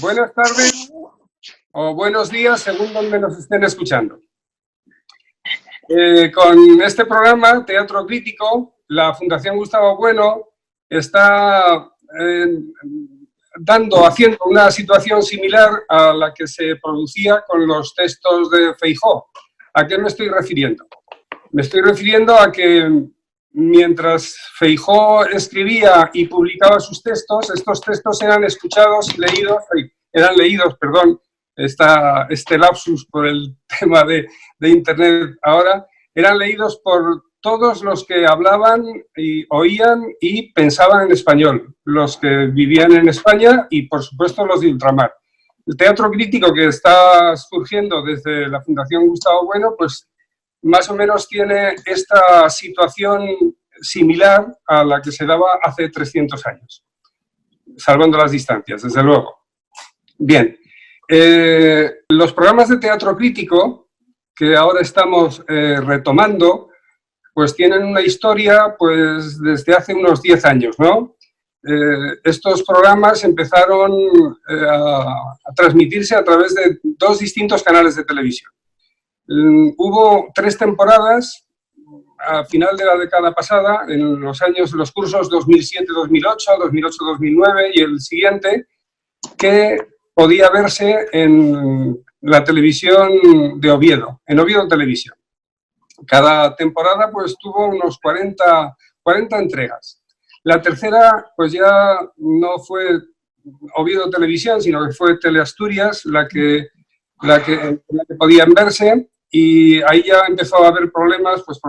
Buenas tardes o buenos días, según donde nos estén escuchando. Con este programa, Teatro Crítico, la Fundación Gustavo Bueno está haciendo una situación similar a la que se producía con los textos de Feijóo. ¿A qué me estoy refiriendo? Me estoy refiriendo a que mientras Feijóo escribía y publicaba sus textos, estos textos eran escuchados y leídos, este lapsus por el tema de Internet ahora, eran leídos por todos los que hablaban y oían y pensaban en español, los que vivían en España y, por supuesto, los de ultramar. El teatro crítico que está surgiendo desde la Fundación Gustavo Bueno, pues más o menos tiene esta situación similar a la que se daba hace 300 años, salvando las distancias, desde luego. Bien, los programas de teatro crítico que ahora estamos retomando, pues tienen una historia pues desde hace unos 10 años, ¿no? Estos programas empezaron a transmitirse a través de 2 distintos canales de televisión. Hubo 3 temporadas a final de la década pasada, en los cursos 2007-2008, 2008-2009 y el siguiente, que podía verse en la televisión de Oviedo, en Oviedo Televisión. Cada temporada pues tuvo unos 40 entregas. La tercera pues ya no fue Oviedo Televisión, sino que fue Teleasturias la que podían verse, y ahí ya empezó a haber problemas pues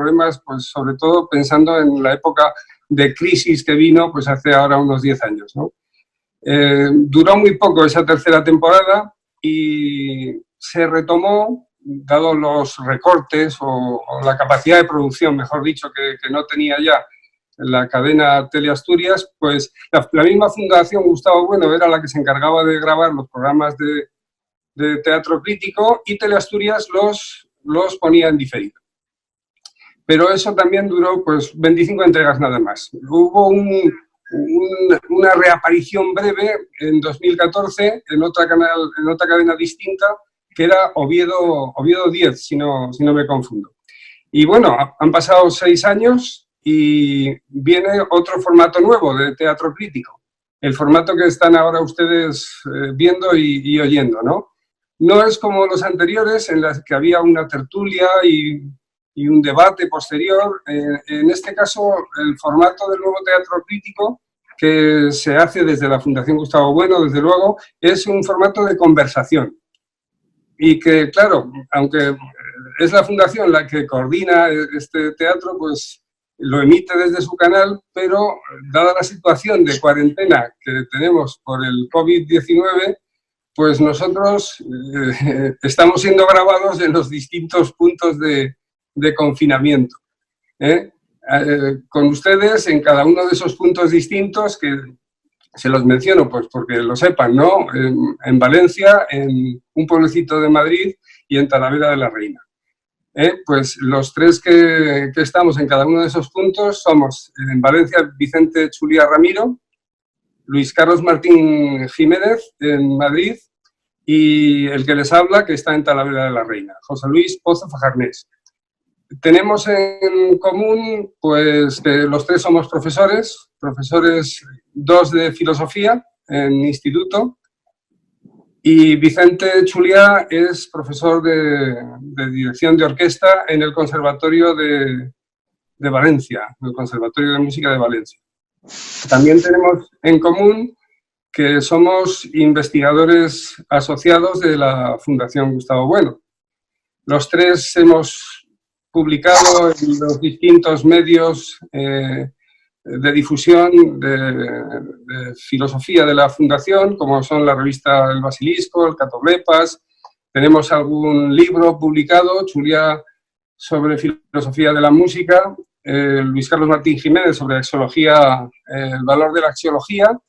sobre todo pensando en la época de crisis que vino pues hace ahora unos 10 años, ¿no? Duró muy poco esa tercera temporada y se retomó, dado los recortes o la capacidad de producción, mejor dicho, que no tenía ya la cadena Teleasturias, pues la misma Fundación Gustavo Bueno era la que se encargaba de grabar los programas de teatro crítico y Teleasturias los ponía en diferido. Pero eso también duró pues 25 entregas nada más. Hubo una reaparición breve en 2014 en otra cadena distinta, que era Oviedo 10, si no me confundo. Y bueno, han pasado 6 años y viene otro formato nuevo de teatro crítico. El formato que están ahora ustedes viendo y oyendo, ¿no? No es como los anteriores, en los que había una tertulia y un debate posterior. En este caso, el formato del nuevo teatro crítico, que se hace desde la Fundación Gustavo Bueno, desde luego, es un formato de conversación. Y que, claro, aunque es la Fundación la que coordina este teatro, pues lo emite desde su canal, pero dada la situación de cuarentena que tenemos por el COVID-19, pues nosotros estamos siendo grabados en los distintos puntos de confinamiento. Con ustedes en cada uno de esos puntos distintos, que se los menciono pues porque lo sepan, ¿no? En Valencia, en un pueblecito de Madrid y en Talavera de la Reina. Pues los 3 que estamos en cada uno de esos puntos somos en Valencia Vicente Chulía Ramiro, Luis Carlos Martín Jiménez en Madrid y el que les habla, que está en Talavera de la Reina, José Luis Pozo Fajarnés. Tenemos en común pues que los 3 somos profesores, 2 de filosofía en instituto, y Vicente Chulía es profesor de dirección de orquesta en el Conservatorio de Valencia, el Conservatorio de Música de Valencia. También tenemos en común que somos investigadores asociados de la Fundación Gustavo Bueno. Los 3 hemos publicado en los distintos medios de difusión de filosofía de la Fundación, como son la revista El Basilisco, el Catoblepas. Tenemos algún libro publicado, Chulía sobre filosofía de la música, Luis Carlos Martín Jiménez sobre axiología, el valor de la axiología,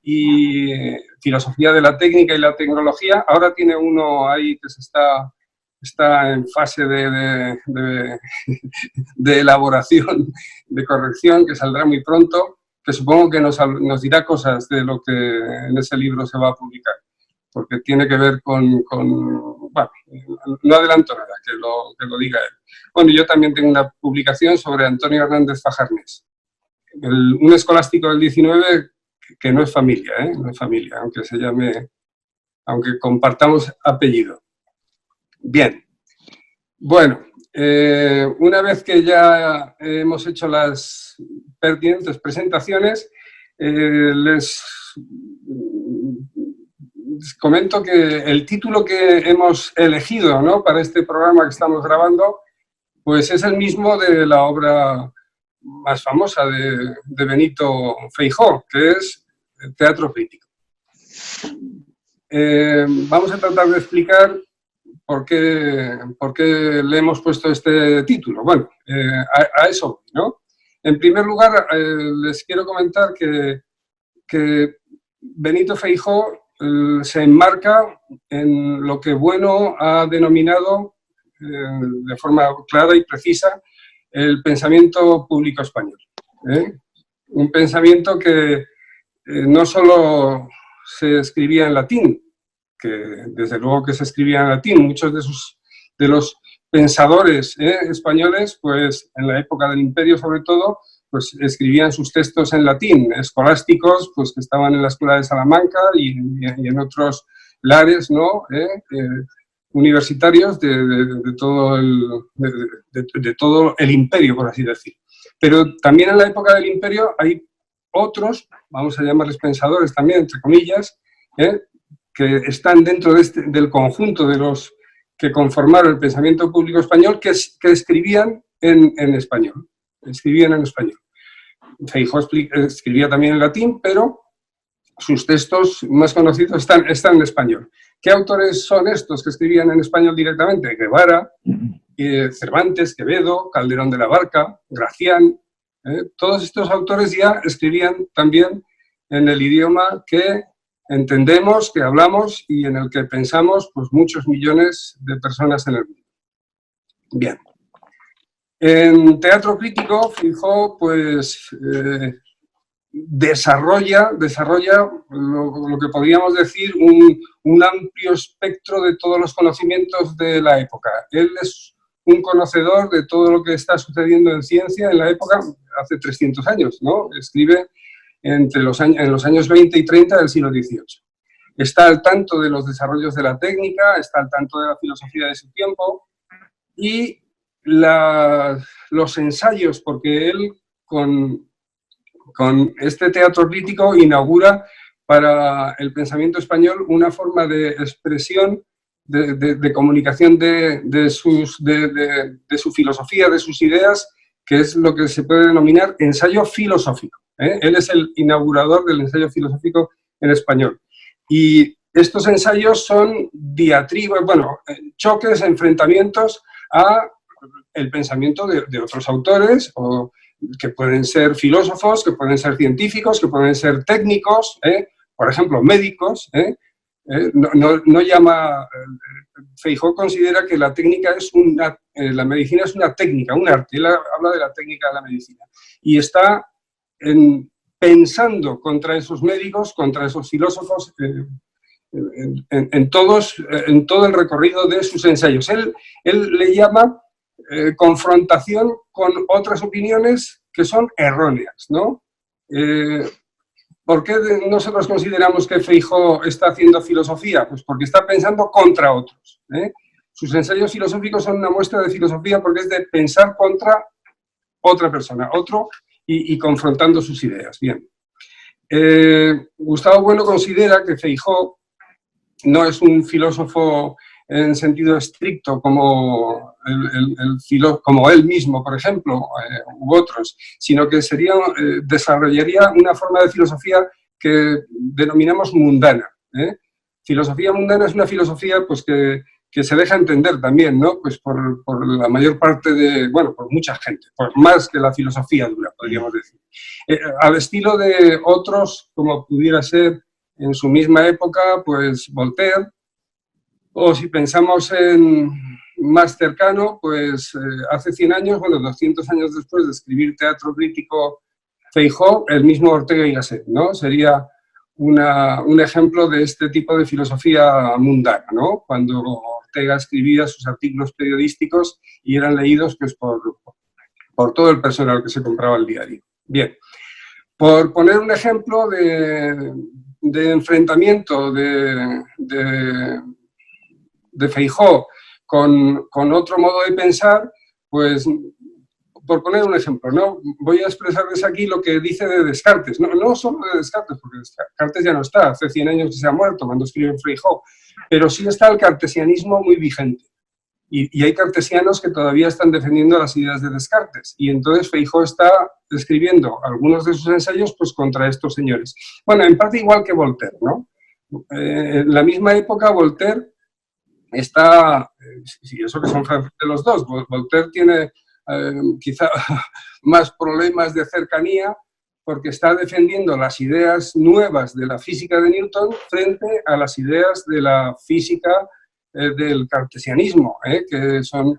y filosofía de la técnica y la tecnología. Ahora tiene uno ahí que está en fase de elaboración, de corrección, que saldrá muy pronto, que supongo que nos dirá cosas de lo que en ese libro se va a publicar. porque tiene que ver con bueno, no adelanto nada, que lo diga él. Bueno, yo también tengo una publicación sobre Antonio Hernández Fajarnés, un escolástico del 19 que no es familia, no es familia, aunque compartamos apellido. Bien, bueno, una vez que ya hemos hecho las pertinentes presentaciones, les comento que el título que hemos elegido, ¿no?, para este programa que estamos grabando, pues es el mismo de la obra más famosa de Benito Feijóo, que es Teatro Crítico. Vamos a tratar de explicar por qué le hemos puesto este título. Bueno, a eso, ¿no? En primer lugar, les quiero comentar que Benito Feijóo se enmarca en lo que Bueno ha denominado de forma clara y precisa el pensamiento público español. Un pensamiento que no solo se escribía en latín, que desde luego que se escribía en latín, muchos de los pensadores españoles, pues en la época del Imperio sobre todo, pues escribían sus textos en latín, escolásticos, pues que estaban en la Escuela de Salamanca y en otros lares, ¿no?, universitarios de todo el imperio, por así decir. Pero también en la época del imperio hay otros, vamos a llamarles pensadores también, entre comillas, que están dentro del conjunto de los que conformaron el pensamiento público español, que escribían en español. Escribían en español. Feijóo escribía también en latín, pero sus textos más conocidos están en español. ¿Qué autores son estos que escribían en español directamente? Guevara, Cervantes, Quevedo, Calderón de la Barca, Gracián. Todos estos autores ya escribían también en el idioma que entendemos, que hablamos y en el que pensamos pues, muchos millones de personas en el mundo. Bien. En Teatro Crítico, Feijóo, pues, desarrolla lo que podríamos decir un amplio espectro de todos los conocimientos de la época. Él es un conocedor de todo lo que está sucediendo en ciencia en la época, hace 300 años, ¿no? Escribe en los años 20 y 30 del siglo XVIII. Está al tanto de los desarrollos de la técnica, está al tanto de la filosofía de su tiempo y los ensayos, porque él con este teatro crítico inaugura para el pensamiento español una forma de expresión, de comunicación de su filosofía, de sus ideas, que es lo que se puede denominar ensayo filosófico. Él es el inaugurador del ensayo filosófico en español. Y estos ensayos son diatribas, bueno, choques, enfrentamientos a el pensamiento de otros autores, o que pueden ser filósofos, que pueden ser científicos, que pueden ser técnicos, por ejemplo, médicos. Feijóo considera que la técnica la medicina es una técnica, un arte. Él habla de la técnica de la medicina. Y está pensando contra esos médicos, contra esos filósofos, en todo el recorrido de sus ensayos. Él le llama confrontación con otras opiniones que son erróneas, ¿no? ¿Por qué nosotros consideramos que Feijóo está haciendo filosofía? Pues porque está pensando contra otros. Sus ensayos filosóficos son una muestra de filosofía porque es de pensar contra otra persona, otro, y confrontando sus ideas. Bien. Gustavo Bueno considera que Feijóo no es un filósofo en sentido estricto como él mismo, por ejemplo, u otros, sino que desarrollaría una forma de filosofía que denominamos mundana. Filosofía mundana es una filosofía pues, que se deja entender también, ¿no? Pues por la mayor parte por mucha gente, por más que la filosofía dura, podríamos decir. Al estilo de otros, como pudiera ser en su misma época, pues Voltaire, o si pensamos en más cercano, pues hace 100 años, 200 años después de escribir Teatro Crítico Feijóo, el mismo Ortega y Gasset, ¿no? Sería un ejemplo de este tipo de filosofía mundana, ¿no? Cuando Ortega escribía sus artículos periodísticos y eran leídos pues, por todo el personal que se compraba el diario. Bien, por poner un ejemplo de enfrentamiento de Feijóo con otro modo de pensar, pues, por poner un ejemplo, ¿no? Voy a expresarles aquí lo que dice de Descartes, no solo de Descartes, porque Descartes ya no está, hace 100 años que se ha muerto cuando escribe Feijóo, pero sí está el cartesianismo muy vigente. Y hay cartesianos que todavía están defendiendo las ideas de Descartes. Y entonces Feijóo está escribiendo algunos de sus ensayos pues, contra estos señores. Bueno, en parte igual que Voltaire, ¿no? En la misma época Voltaire está, y eso que son franceses los dos, Voltaire tiene quizá más problemas de cercanía porque está defendiendo las ideas nuevas de la física de Newton frente a las ideas de la física del cartesianismo, que son,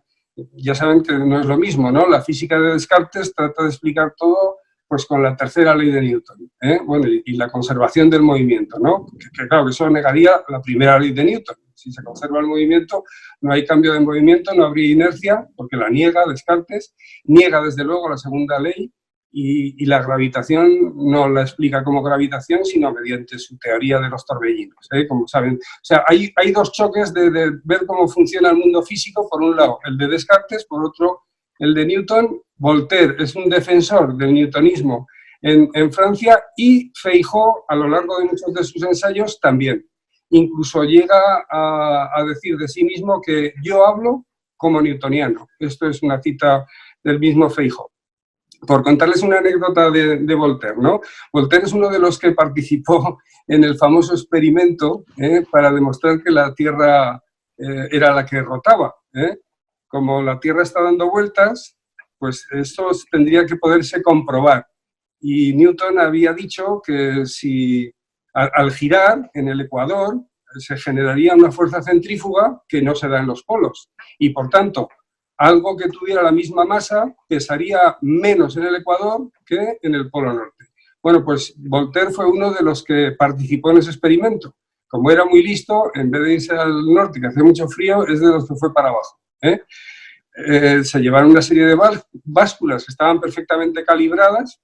ya saben que no es lo mismo, ¿no? La física de Descartes trata de explicar todo pues con la tercera ley de Newton, bueno, y la conservación del movimiento, ¿no? Que claro, que eso negaría la primera ley de Newton. Si se conserva el movimiento, no hay cambio de movimiento, no habría inercia, porque la niega Descartes, niega desde luego la segunda ley, y la gravitación no la explica como gravitación, sino mediante su teoría de los torbellinos, como saben. O sea, hay dos choques de ver cómo funciona el mundo físico, por un lado el de Descartes, por otro el de Newton. Voltaire es un defensor del newtonismo en Francia, y Feijóo, a lo largo de muchos de sus ensayos, también. Incluso llega a decir de sí mismo que yo hablo como newtoniano. Esto es una cita del mismo Feijóo. Por contarles una anécdota de Voltaire, ¿no? Voltaire es uno de los que participó en el famoso experimento para demostrar que la Tierra era la que rotaba. Como la Tierra está dando vueltas, pues eso tendría que poderse comprobar. Y Newton había dicho que si al girar en el ecuador se generaría una fuerza centrífuga que no se da en los polos. Y por tanto, algo que tuviera la misma masa pesaría menos en el ecuador que en el polo norte. Bueno, pues Voltaire fue uno de los que participó en ese experimento. Como era muy listo, en vez de irse al norte, que hace mucho frío, es de los que fue para abajo. Se llevaron una serie de básculas que estaban perfectamente calibradas,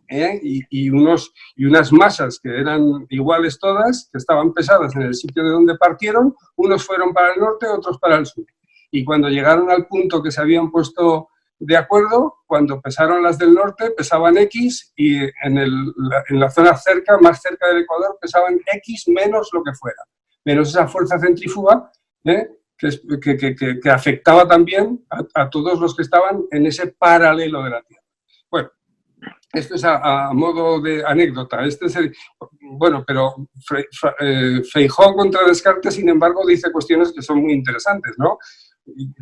y unas masas que eran iguales todas, que estaban pesadas en el sitio de donde partieron. Unos fueron para el norte, otros para el sur. Y cuando llegaron al punto que se habían puesto de acuerdo, cuando pesaron las del norte, pesaban X, y en la zona más cerca del ecuador, pesaban X menos lo que fuera, menos esa fuerza centrífuga que afectaba también a todos los que estaban en ese paralelo de la Tierra. Bueno, esto es a modo de anécdota. Bueno, pero Feijóo contra Descartes, sin embargo, dice cuestiones que son muy interesantes, ¿no?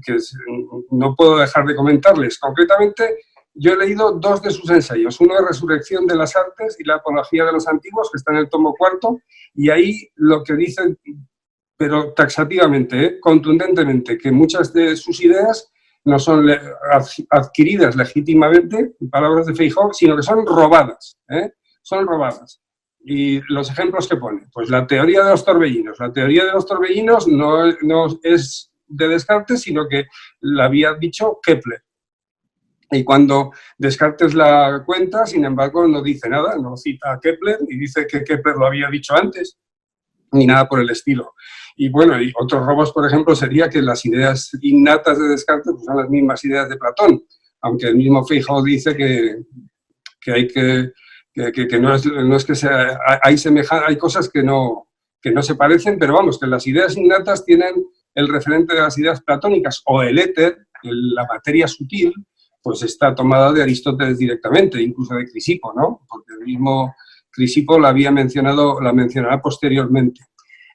Que no puedo dejar de comentarles. Concretamente, yo he leído dos de sus ensayos, uno de Resurrección de las Artes y la Apología de los Antiguos, que está en el tomo 4, y ahí lo que dicen, pero taxativamente, contundentemente, que muchas de sus ideas no son adquiridas legítimamente, en palabras de Feijóo, sino que son robadas, son robadas. Y los ejemplos que pone, pues la teoría de los torbellinos. La teoría de los torbellinos no es de Descartes, sino que la había dicho Kepler. Y cuando Descartes la cuenta, sin embargo, no dice nada, no cita a Kepler, y dice que Kepler lo había dicho antes, ni nada por el estilo. Y bueno, y otros robos, por ejemplo, sería que las ideas innatas de Descartes pues son las mismas ideas de Platón, aunque el mismo Feijóo dice que no es que sea, hay cosas que no se parecen, pero vamos, que las ideas innatas tienen el referente de las ideas platónicas, o el éter, la materia sutil, pues está tomada de Aristóteles directamente, incluso de Crisipo, ¿no? Porque el mismo Crisipo la mencionará posteriormente.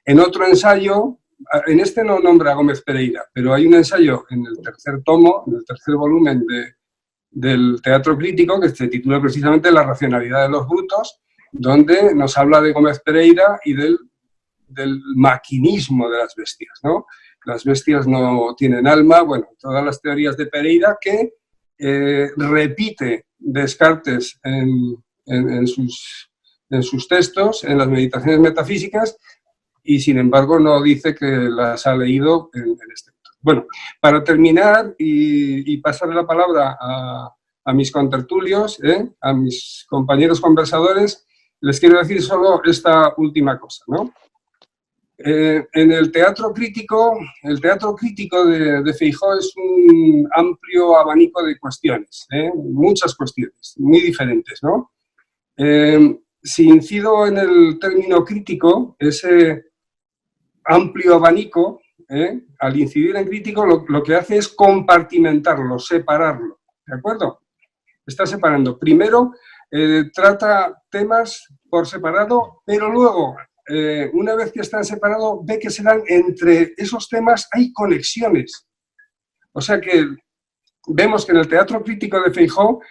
En otro ensayo, en este no nombra a Gómez Pereira, pero hay un ensayo en el tercer tomo, en el tercer volumen del Teatro Crítico, que se titula precisamente La racionalidad de los brutos, donde nos habla de Gómez Pereira y del maquinismo de las bestias, ¿no? Las bestias no tienen alma, bueno, todas las teorías de Pereira que repite Descartes en sus en sus textos, en las meditaciones metafísicas, y sin embargo no dice que las ha leído en este texto. Bueno, para terminar y pasar la palabra a mis contertulios, a mis compañeros conversadores, les quiero decir solo esta última cosa, ¿no? En el teatro crítico de Feijóo es un amplio abanico de cuestiones, muchas cuestiones, muy diferentes, ¿no? Si incido en el término crítico, ese amplio abanico, al incidir en crítico, lo que hace es compartimentarlo, separarlo, ¿de acuerdo? Está separando. Primero, trata temas por separado, pero luego, una vez que están separados, ve que se dan entre esos temas, hay conexiones. O sea que vemos que en el teatro crítico de Feijóo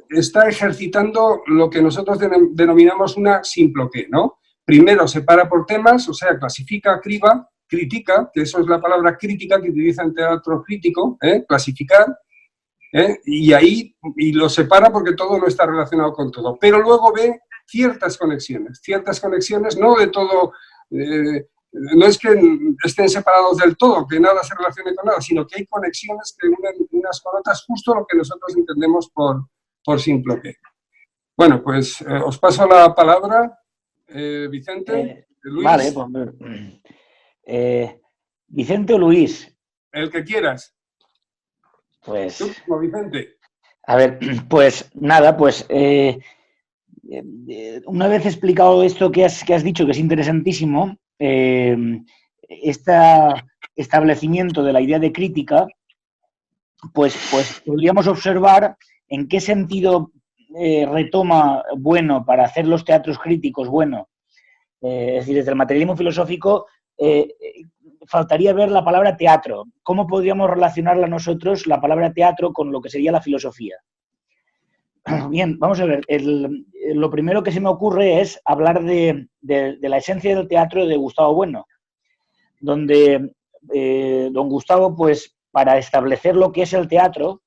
está ejercitando lo que nosotros denominamos una simploqué, ¿no? Primero separa por temas, o sea, clasifica, criba, critica, que eso es la palabra crítica que utiliza en teatro crítico, clasificar, y lo separa porque todo no está relacionado con todo. Pero luego ve ciertas conexiones, no de todo, no es que estén separados del todo, que nada se relacione con nada, sino que hay conexiones que unen unas con otras, justo lo que nosotros entendemos por simploqué. Bueno, pues os paso la palabra, Vicente, Luis. Vale, pues, Vicente o Luis. El que quieras. Pues... Tú, como Vicente. A ver, pues nada, pues una vez explicado esto que has dicho, que es interesantísimo, este establecimiento de la idea de crítica, pues podríamos observar en qué sentido retoma bueno para hacer los teatros críticos bueno. Es decir, desde el materialismo filosófico faltaría ver la palabra teatro. ¿Cómo podríamos relacionarla nosotros, la palabra teatro, con lo que sería la filosofía? Bien, vamos a ver. Lo primero que se me ocurre es hablar de la esencia del teatro de Gustavo Bueno, donde don Gustavo, pues, para establecer lo que es el teatro,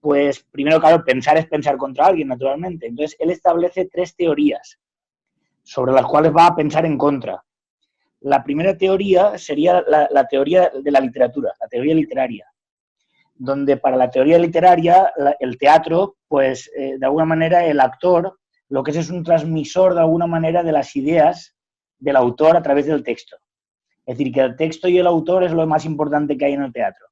pues, primero, claro, pensar es pensar contra alguien, naturalmente. Entonces, él establece 3 teorías sobre las cuales va a pensar en contra. La primera teoría sería la teoría de la literatura, la teoría literaria, donde para la teoría literaria el teatro, pues de alguna manera el actor lo que es un transmisor de alguna manera de las ideas del autor a través del texto. Es decir, que el texto y el autor es lo más importante que hay en el teatro.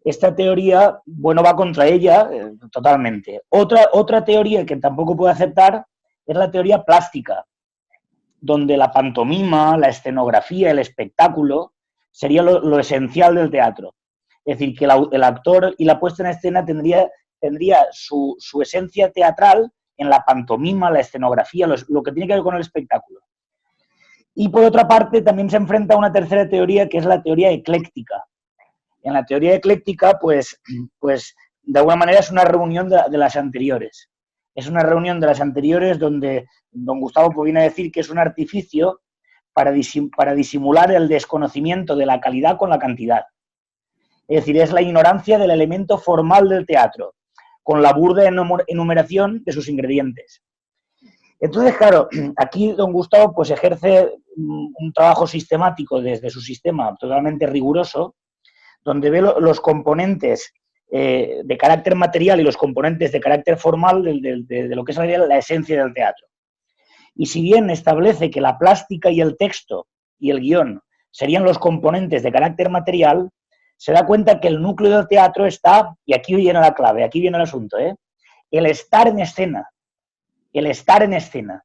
Esta teoría, bueno, va contra ella totalmente. Otra teoría que tampoco puedo aceptar es la teoría plástica, donde la pantomima, la escenografía, el espectáculo sería lo esencial del teatro. Es decir, que el actor y la puesta en escena tendría su esencia teatral en la pantomima, la escenografía, lo que tiene que ver con el espectáculo. Y por otra parte también se enfrenta a una tercera teoría, que es la teoría ecléctica. En la teoría ecléctica, pues de alguna manera es una reunión de las anteriores. Es una reunión de las anteriores donde don Gustavo viene a decir que es un artificio para disimular el desconocimiento de la calidad con la cantidad. Es decir, es la ignorancia del elemento formal del teatro, con la burda enumeración de sus ingredientes. Entonces, claro, aquí don Gustavo pues ejerce un trabajo sistemático desde su sistema totalmente riguroso, donde ve los componentes de carácter material y los componentes de carácter formal de lo que es la esencia del teatro. Y si bien establece que la plástica y el texto y el guión serían los componentes de carácter material, se da cuenta que el núcleo del teatro está, y aquí viene la clave, aquí viene el asunto, el estar en escena. El estar en escena.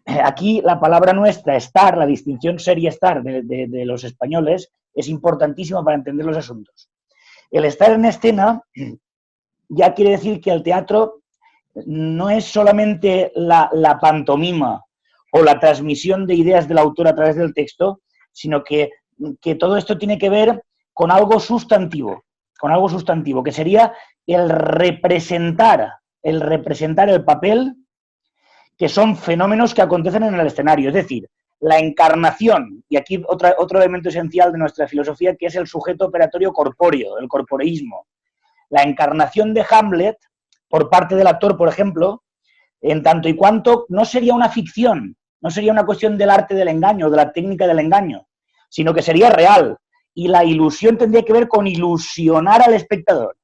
Aquí la palabra nuestra, estar, la distinción ser y estar de los españoles, es importantísima para entender los asuntos. El estar en escena ya quiere decir que el teatro no es solamente la pantomima o la transmisión de ideas del autor a través del texto, sino que todo esto tiene que ver con algo sustantivo, que sería el representar el papel, que son fenómenos que acontecen en el escenario, es decir, la encarnación, y aquí otro elemento esencial de nuestra filosofía, que es el sujeto operatorio corpóreo, el corporeísmo. La encarnación de Hamlet, por parte del actor, por ejemplo, en tanto y cuanto no sería una ficción, no sería una cuestión del arte del engaño, de la técnica del engaño, sino que sería real. Y la ilusión tendría que ver con ilusionar al espectador,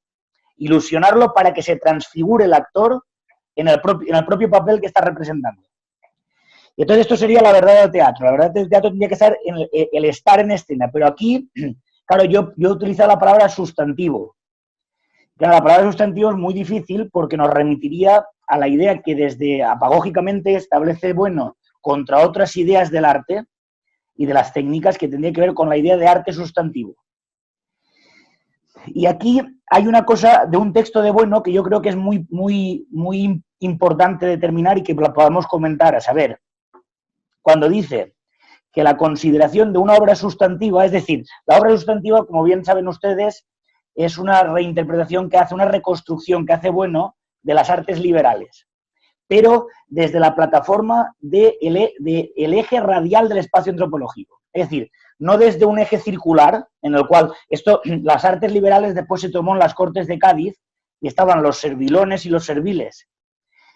ilusionarlo para que se transfigure el actor en el propio papel que está representando. Y entonces esto sería la verdad del teatro. La verdad del teatro tendría que ser el estar en escena, pero aquí, claro, yo he utilizado la palabra sustantivo. Claro, la palabra sustantivo es muy difícil porque nos remitiría a la idea que desde apagógicamente establece bueno contra otras ideas del arte y de las técnicas que tendría que ver con la idea de arte sustantivo. Y aquí hay una cosa de un texto de Bueno que yo creo que es muy importante determinar y que la podamos comentar, a saber, cuando dice que la consideración de una obra sustantiva, es decir, la obra sustantiva, como bien saben ustedes, es una reinterpretación que hace, una reconstrucción que hace Bueno de las artes liberales, pero desde la plataforma del eje radial del espacio antropológico. Es decir, no desde un eje circular, en el cual las artes liberales después se tomó en las Cortes de Cádiz y estaban los servilones y los serviles.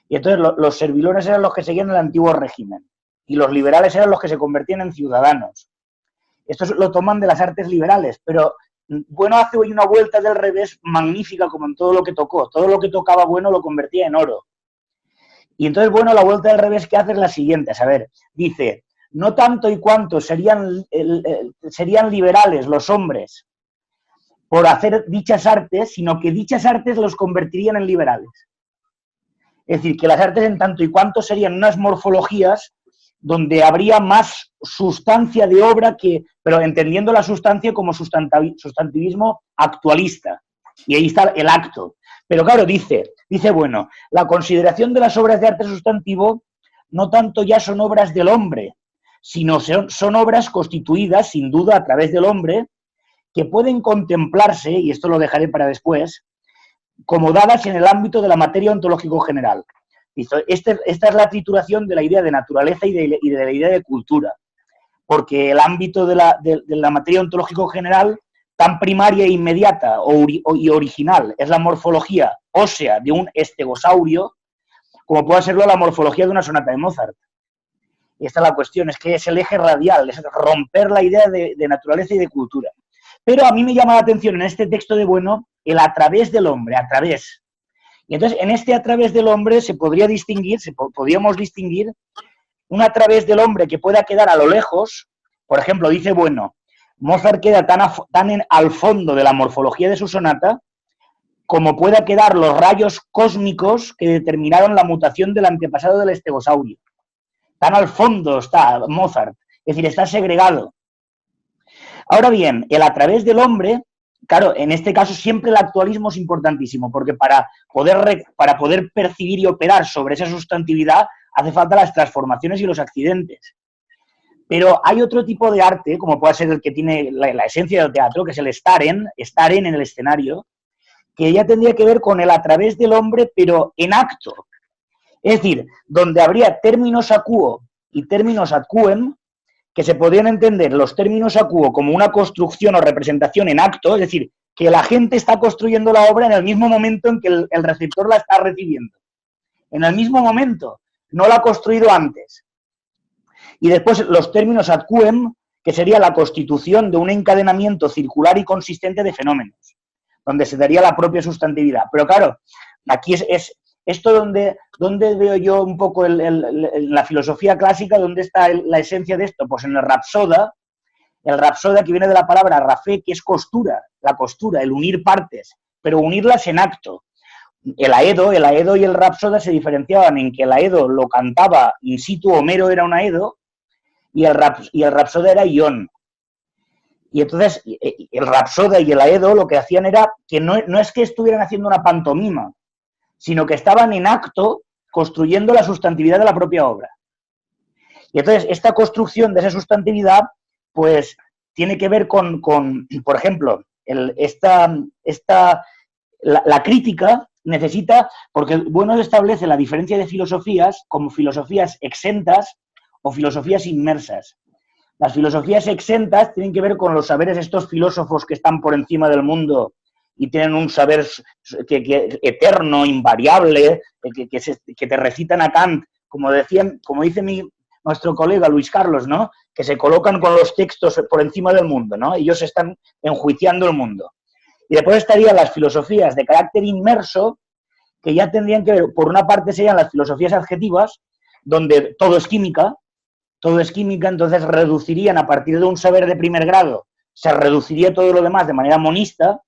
Y entonces los servilones eran los que seguían el antiguo régimen y los liberales eran los que se convertían en ciudadanos. Esto lo toman de las artes liberales, pero Bueno hace hoy una vuelta del revés magnífica como en todo lo que tocó. Todo lo que tocaba Bueno lo convertía en oro. Y entonces, bueno, la vuelta del revés que hace es la siguiente, a ver, dice, no tanto y cuanto serían liberales los hombres por hacer dichas artes, sino que dichas artes los convertirían en liberales. Es decir, que las artes en tanto y cuanto serían unas morfologías donde habría más sustancia de obra, pero entendiendo la sustancia como sustantivismo actualista. Y ahí está el acto. Pero claro, dice, bueno, la consideración de las obras de arte sustantivo no tanto ya son obras del hombre, sino son obras constituidas, sin duda, a través del hombre, que pueden contemplarse, y esto lo dejaré para después, como dadas en el ámbito de la materia ontológico general. Esta es la trituración de la idea de naturaleza y de la idea de cultura, porque el ámbito de la materia ontológico general, tan primaria e inmediata y original, es la morfología ósea de un estegosaurio, como puede serlo la morfología de una sonata de Mozart. Y esta es la cuestión, es que es el eje radial, es romper la idea de naturaleza y de cultura. Pero a mí me llama la atención en este texto de Bueno el a través del hombre, a través. Y entonces en este a través del hombre podríamos distinguir un a través del hombre que pueda quedar a lo lejos. Por ejemplo, dice Bueno, Mozart queda tan al fondo de la morfología de su sonata como pueda quedar los rayos cósmicos que determinaron la mutación del antepasado del estegosaurio. Tan al fondo está Mozart, es decir, está segregado. Ahora bien, el a través del hombre, claro, en este caso siempre el actualismo es importantísimo, porque para poder percibir y operar sobre esa sustantividad hace falta las transformaciones y los accidentes. Pero hay otro tipo de arte, como puede ser el que tiene la esencia del teatro, que es el estar en el escenario, que ya tendría que ver con el a través del hombre, pero en acto. Es decir, donde habría términos acuo y términos ad quem, que se podrían entender los términos acuo como una construcción o representación en acto, es decir, que la gente está construyendo la obra en el mismo momento en que el receptor la está recibiendo. En el mismo momento, no la ha construido antes. Y después los términos ad quem, que sería la constitución de un encadenamiento circular y consistente de fenómenos, donde se daría la propia sustantividad. Pero claro, aquí es esto donde veo yo un poco la filosofía clásica, ¿dónde está la esencia de esto? Pues en el rapsoda que viene de la palabra rafé, que es costura, la costura, el unir partes, pero unirlas en acto. El aedo y el rapsoda se diferenciaban en que el aedo lo cantaba in situ, Homero era un aedo, y el rapsoda era Ión. Y entonces el rapsoda y el aedo lo que hacían era que no es que estuvieran haciendo una pantomima, sino que estaban en acto construyendo la sustantividad de la propia obra. Y entonces esta construcción de esa sustantividad, pues, tiene que ver con por ejemplo, la crítica necesita, porque Bueno establece la diferencia de filosofías como filosofías exentas o filosofías inmersas. Las filosofías exentas tienen que ver con los saberes, estos filósofos que están por encima del mundo y tienen un saber eterno, invariable, que te recitan a Kant, como dice nuestro colega Luis Carlos, ¿no? Que se colocan con los textos por encima del mundo, ¿no? Ellos están enjuiciando el mundo. Y después estarían las filosofías de carácter inmerso, que ya tendrían que ver, por una parte serían las filosofías adjetivas, donde todo es química, entonces reducirían a partir de un saber de primer grado, se reduciría todo lo demás de manera monista,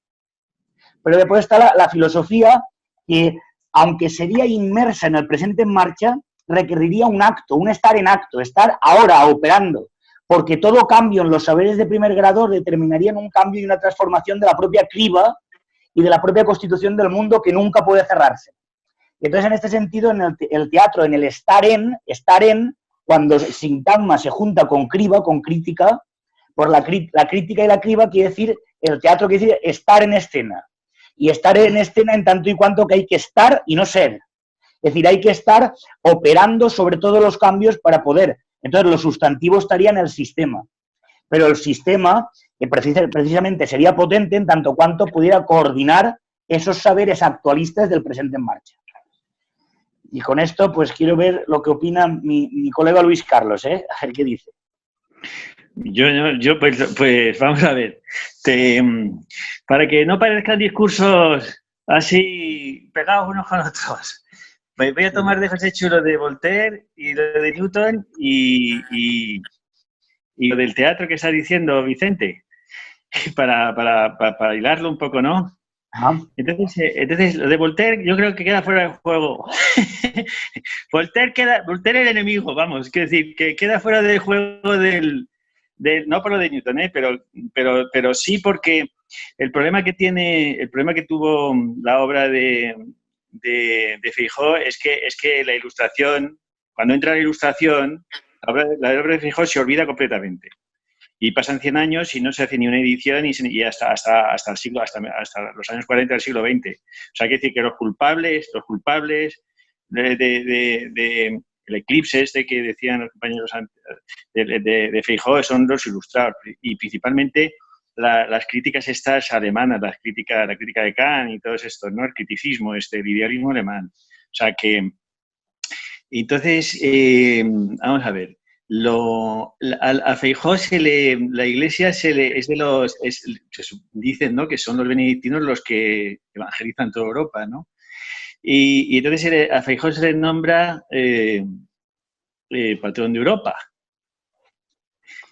pero después está la filosofía que, aunque sería inmersa en el presente en marcha, requeriría un acto, un estar en acto, estar ahora operando, porque todo cambio en los saberes de primer grado determinarían un cambio y una transformación de la propia criba y de la propia constitución del mundo que nunca puede cerrarse. Y entonces, en este sentido, en el teatro, en el estar en, cuando sintagma se junta con criba, con crítica, por la crítica y la criba quiere decir, el teatro quiere decir estar en escena. Y estar en escena en tanto y cuanto que hay que estar y no ser. Es decir, hay que estar operando sobre todos los cambios para poder. Entonces, los sustantivos estarían en el sistema. Pero el sistema, que precisamente sería potente en tanto cuanto pudiera coordinar esos saberes actualistas del presente en marcha. Y con esto, pues quiero ver lo que opina mi colega Luis Carlos, ¿eh? A ver qué dice. Yo pues vamos a ver. Para que no parezcan discursos así pegados unos con otros, me voy a tomar de José Chulo de Voltaire y lo de Newton y lo del teatro que está diciendo Vicente, para hilarlo un poco, ¿no? Ajá. Entonces, lo de Voltaire yo creo que queda fuera del juego. Voltaire es el enemigo, vamos, quiero decir, que queda fuera del juego no por lo de Newton, pero sí porque el problema que tuvo la obra de Feijóo es que la ilustración, cuando entra la ilustración, la obra de Feijóo se olvida completamente. Y pasan 100 años y no se hace ni una edición y hasta los años 40 del siglo XX. O sea, hay que decir que los culpables del eclipse que decían los compañeros de Feijóo son los ilustrados. Y principalmente las críticas estas alemanas, la crítica de Kant y todo esto, ¿no? El criticismo, el idealismo alemán. O sea que... Entonces, vamos a ver. A Feijóo la Iglesia dicen, ¿no?, que son los benedictinos los que evangelizan toda Europa, ¿no? Y entonces a Feijóo se le nombra patrón de Europa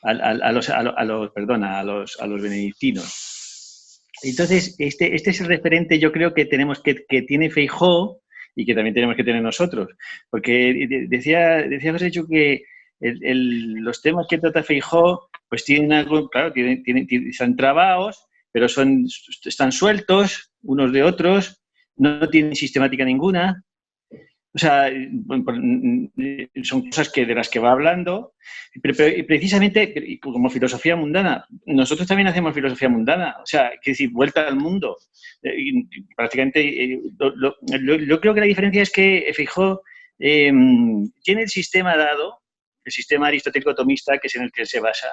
a los benedictinos. Entonces este es el referente, yo creo que tiene Feijóo y que también tenemos que tener nosotros, porque decía José Chu que los temas que trata Feijóo pues tienen algo, claro, están trabados, pero están sueltos unos de otros, no tienen sistemática ninguna. O sea, son cosas de las que va hablando, pero precisamente como filosofía mundana. Nosotros también hacemos filosofía mundana, o sea, que decir, vuelta al mundo. Prácticamente, yo creo que la diferencia es que Feijóo tiene el sistema dado, el sistema aristotélico tomista, que es en el que se basa.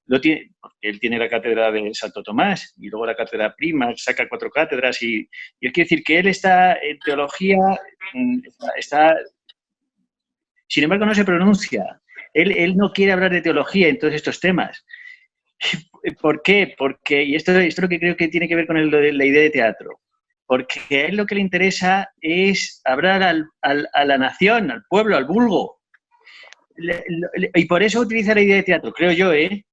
Porque él tiene la cátedra de Santo Tomás y luego la cátedra prima, saca 4 cátedras y quiere decir que él está en teología, sin embargo no se pronuncia. Él no quiere hablar de teología en todos estos temas. ¿Por qué? Y esto es lo que creo que tiene que ver con la idea de teatro. Porque a él lo que le interesa es hablar a la nación, al pueblo, al vulgo. Y por eso utiliza la idea de teatro, creo yo, ¿eh?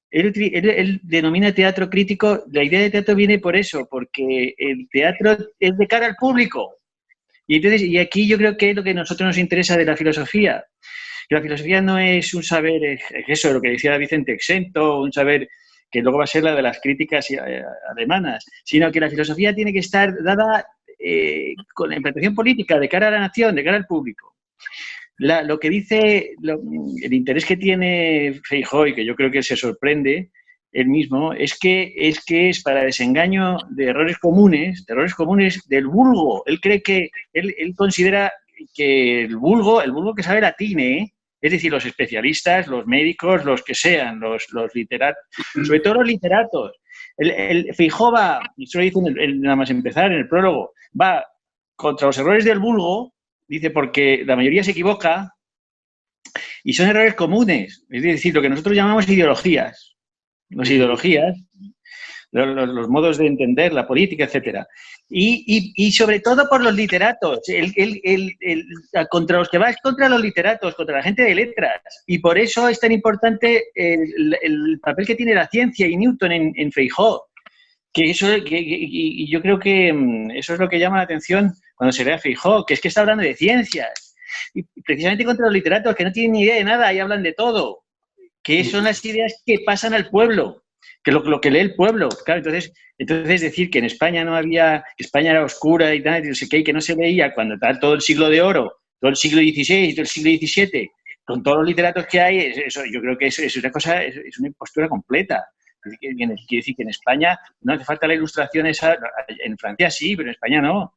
Él denomina teatro crítico. La idea de teatro viene por eso, porque el teatro es de cara al público. Y aquí yo creo que es lo que a nosotros nos interesa de la filosofía. La filosofía no es un saber, eso, lo que decía Vicente, exento, un saber que luego va a ser la de las críticas alemanas, sino que la filosofía tiene que estar dada con la implantación política, de cara a la nación, de cara al público. Lo que dice, el interés que tiene Feijóo, y que yo creo que se sorprende él mismo, es que es para desengaño de errores comunes del vulgo. Él cree que, él considera que el vulgo que sabe latín, es decir, los especialistas, los médicos, los que sean, los literatos, sobre todo los literatos, Feijóo va, y eso lo dice nada más empezar en el prólogo, va contra los errores del vulgo, dice, porque la mayoría se equivoca y son errores comunes, es decir, lo que nosotros llamamos ideologías. Las ideologías, los modos de entender la política, etcétera. Y sobre todo por los literatos, contra los que va es contra los literatos, contra la gente de letras. Y por eso es tan importante el papel que tiene la ciencia y Newton en Feijóo. Y yo creo que eso es lo que llama la atención cuando se ve a Feijóo, que es que está hablando de ciencias. Y precisamente contra los literatos, que no tienen ni idea de nada y hablan de todo. Que son las ideas que pasan al pueblo, que lo que lee el pueblo. Claro, entonces decir que en España no había, que España era oscura y tal, y no sé qué, y que no se veía cuando está todo el siglo de oro, todo el siglo XVI y todo el siglo XVII, con todos los literatos que hay, eso, yo creo que es una cosa, es una impostura completa. Quiere decir que en España no hace falta la ilustración esa, en Francia sí, pero en España no.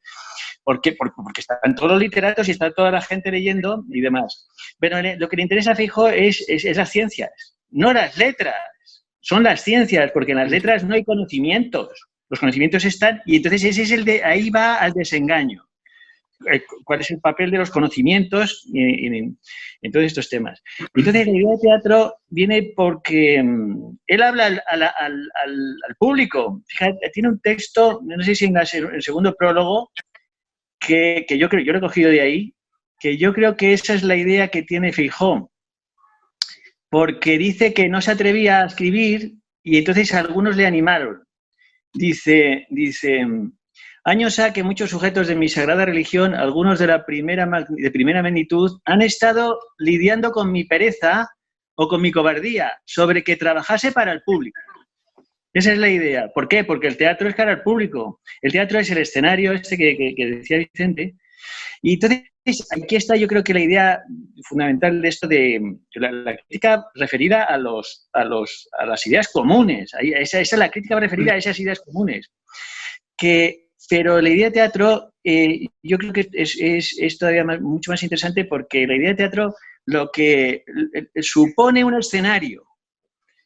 ¿Por qué? Porque están todos los literatos y está toda la gente leyendo y demás. Pero lo que le interesa a Feijóo es las ciencias, no las letras. Son las ciencias, porque en las letras no hay conocimientos. Los conocimientos están, y entonces ese es ahí va al desengaño. ¿Cuál es el papel de los conocimientos en todos estos temas? Entonces, la idea de teatro viene porque él habla al público. Fíjate, tiene un texto, no sé si en el segundo prólogo, que yo lo he cogido de ahí, que yo creo que esa es la idea que tiene Feijóo, porque dice que no se atrevía a escribir y entonces algunos le animaron. Dice, años ha que muchos sujetos de mi sagrada religión, algunos de primera magnitud, han estado lidiando con mi pereza o con mi cobardía sobre que trabajase para el público. Esa es la idea. ¿Por qué? Porque el teatro es cara al público. El teatro es el escenario que decía Vicente. Y entonces, aquí está yo creo que la idea fundamental de esto de la crítica referida a las ideas comunes. Esa es la crítica referida a esas ideas comunes. Pero la idea de teatro yo creo que es todavía mucho más interesante porque la idea de teatro lo que supone un escenario.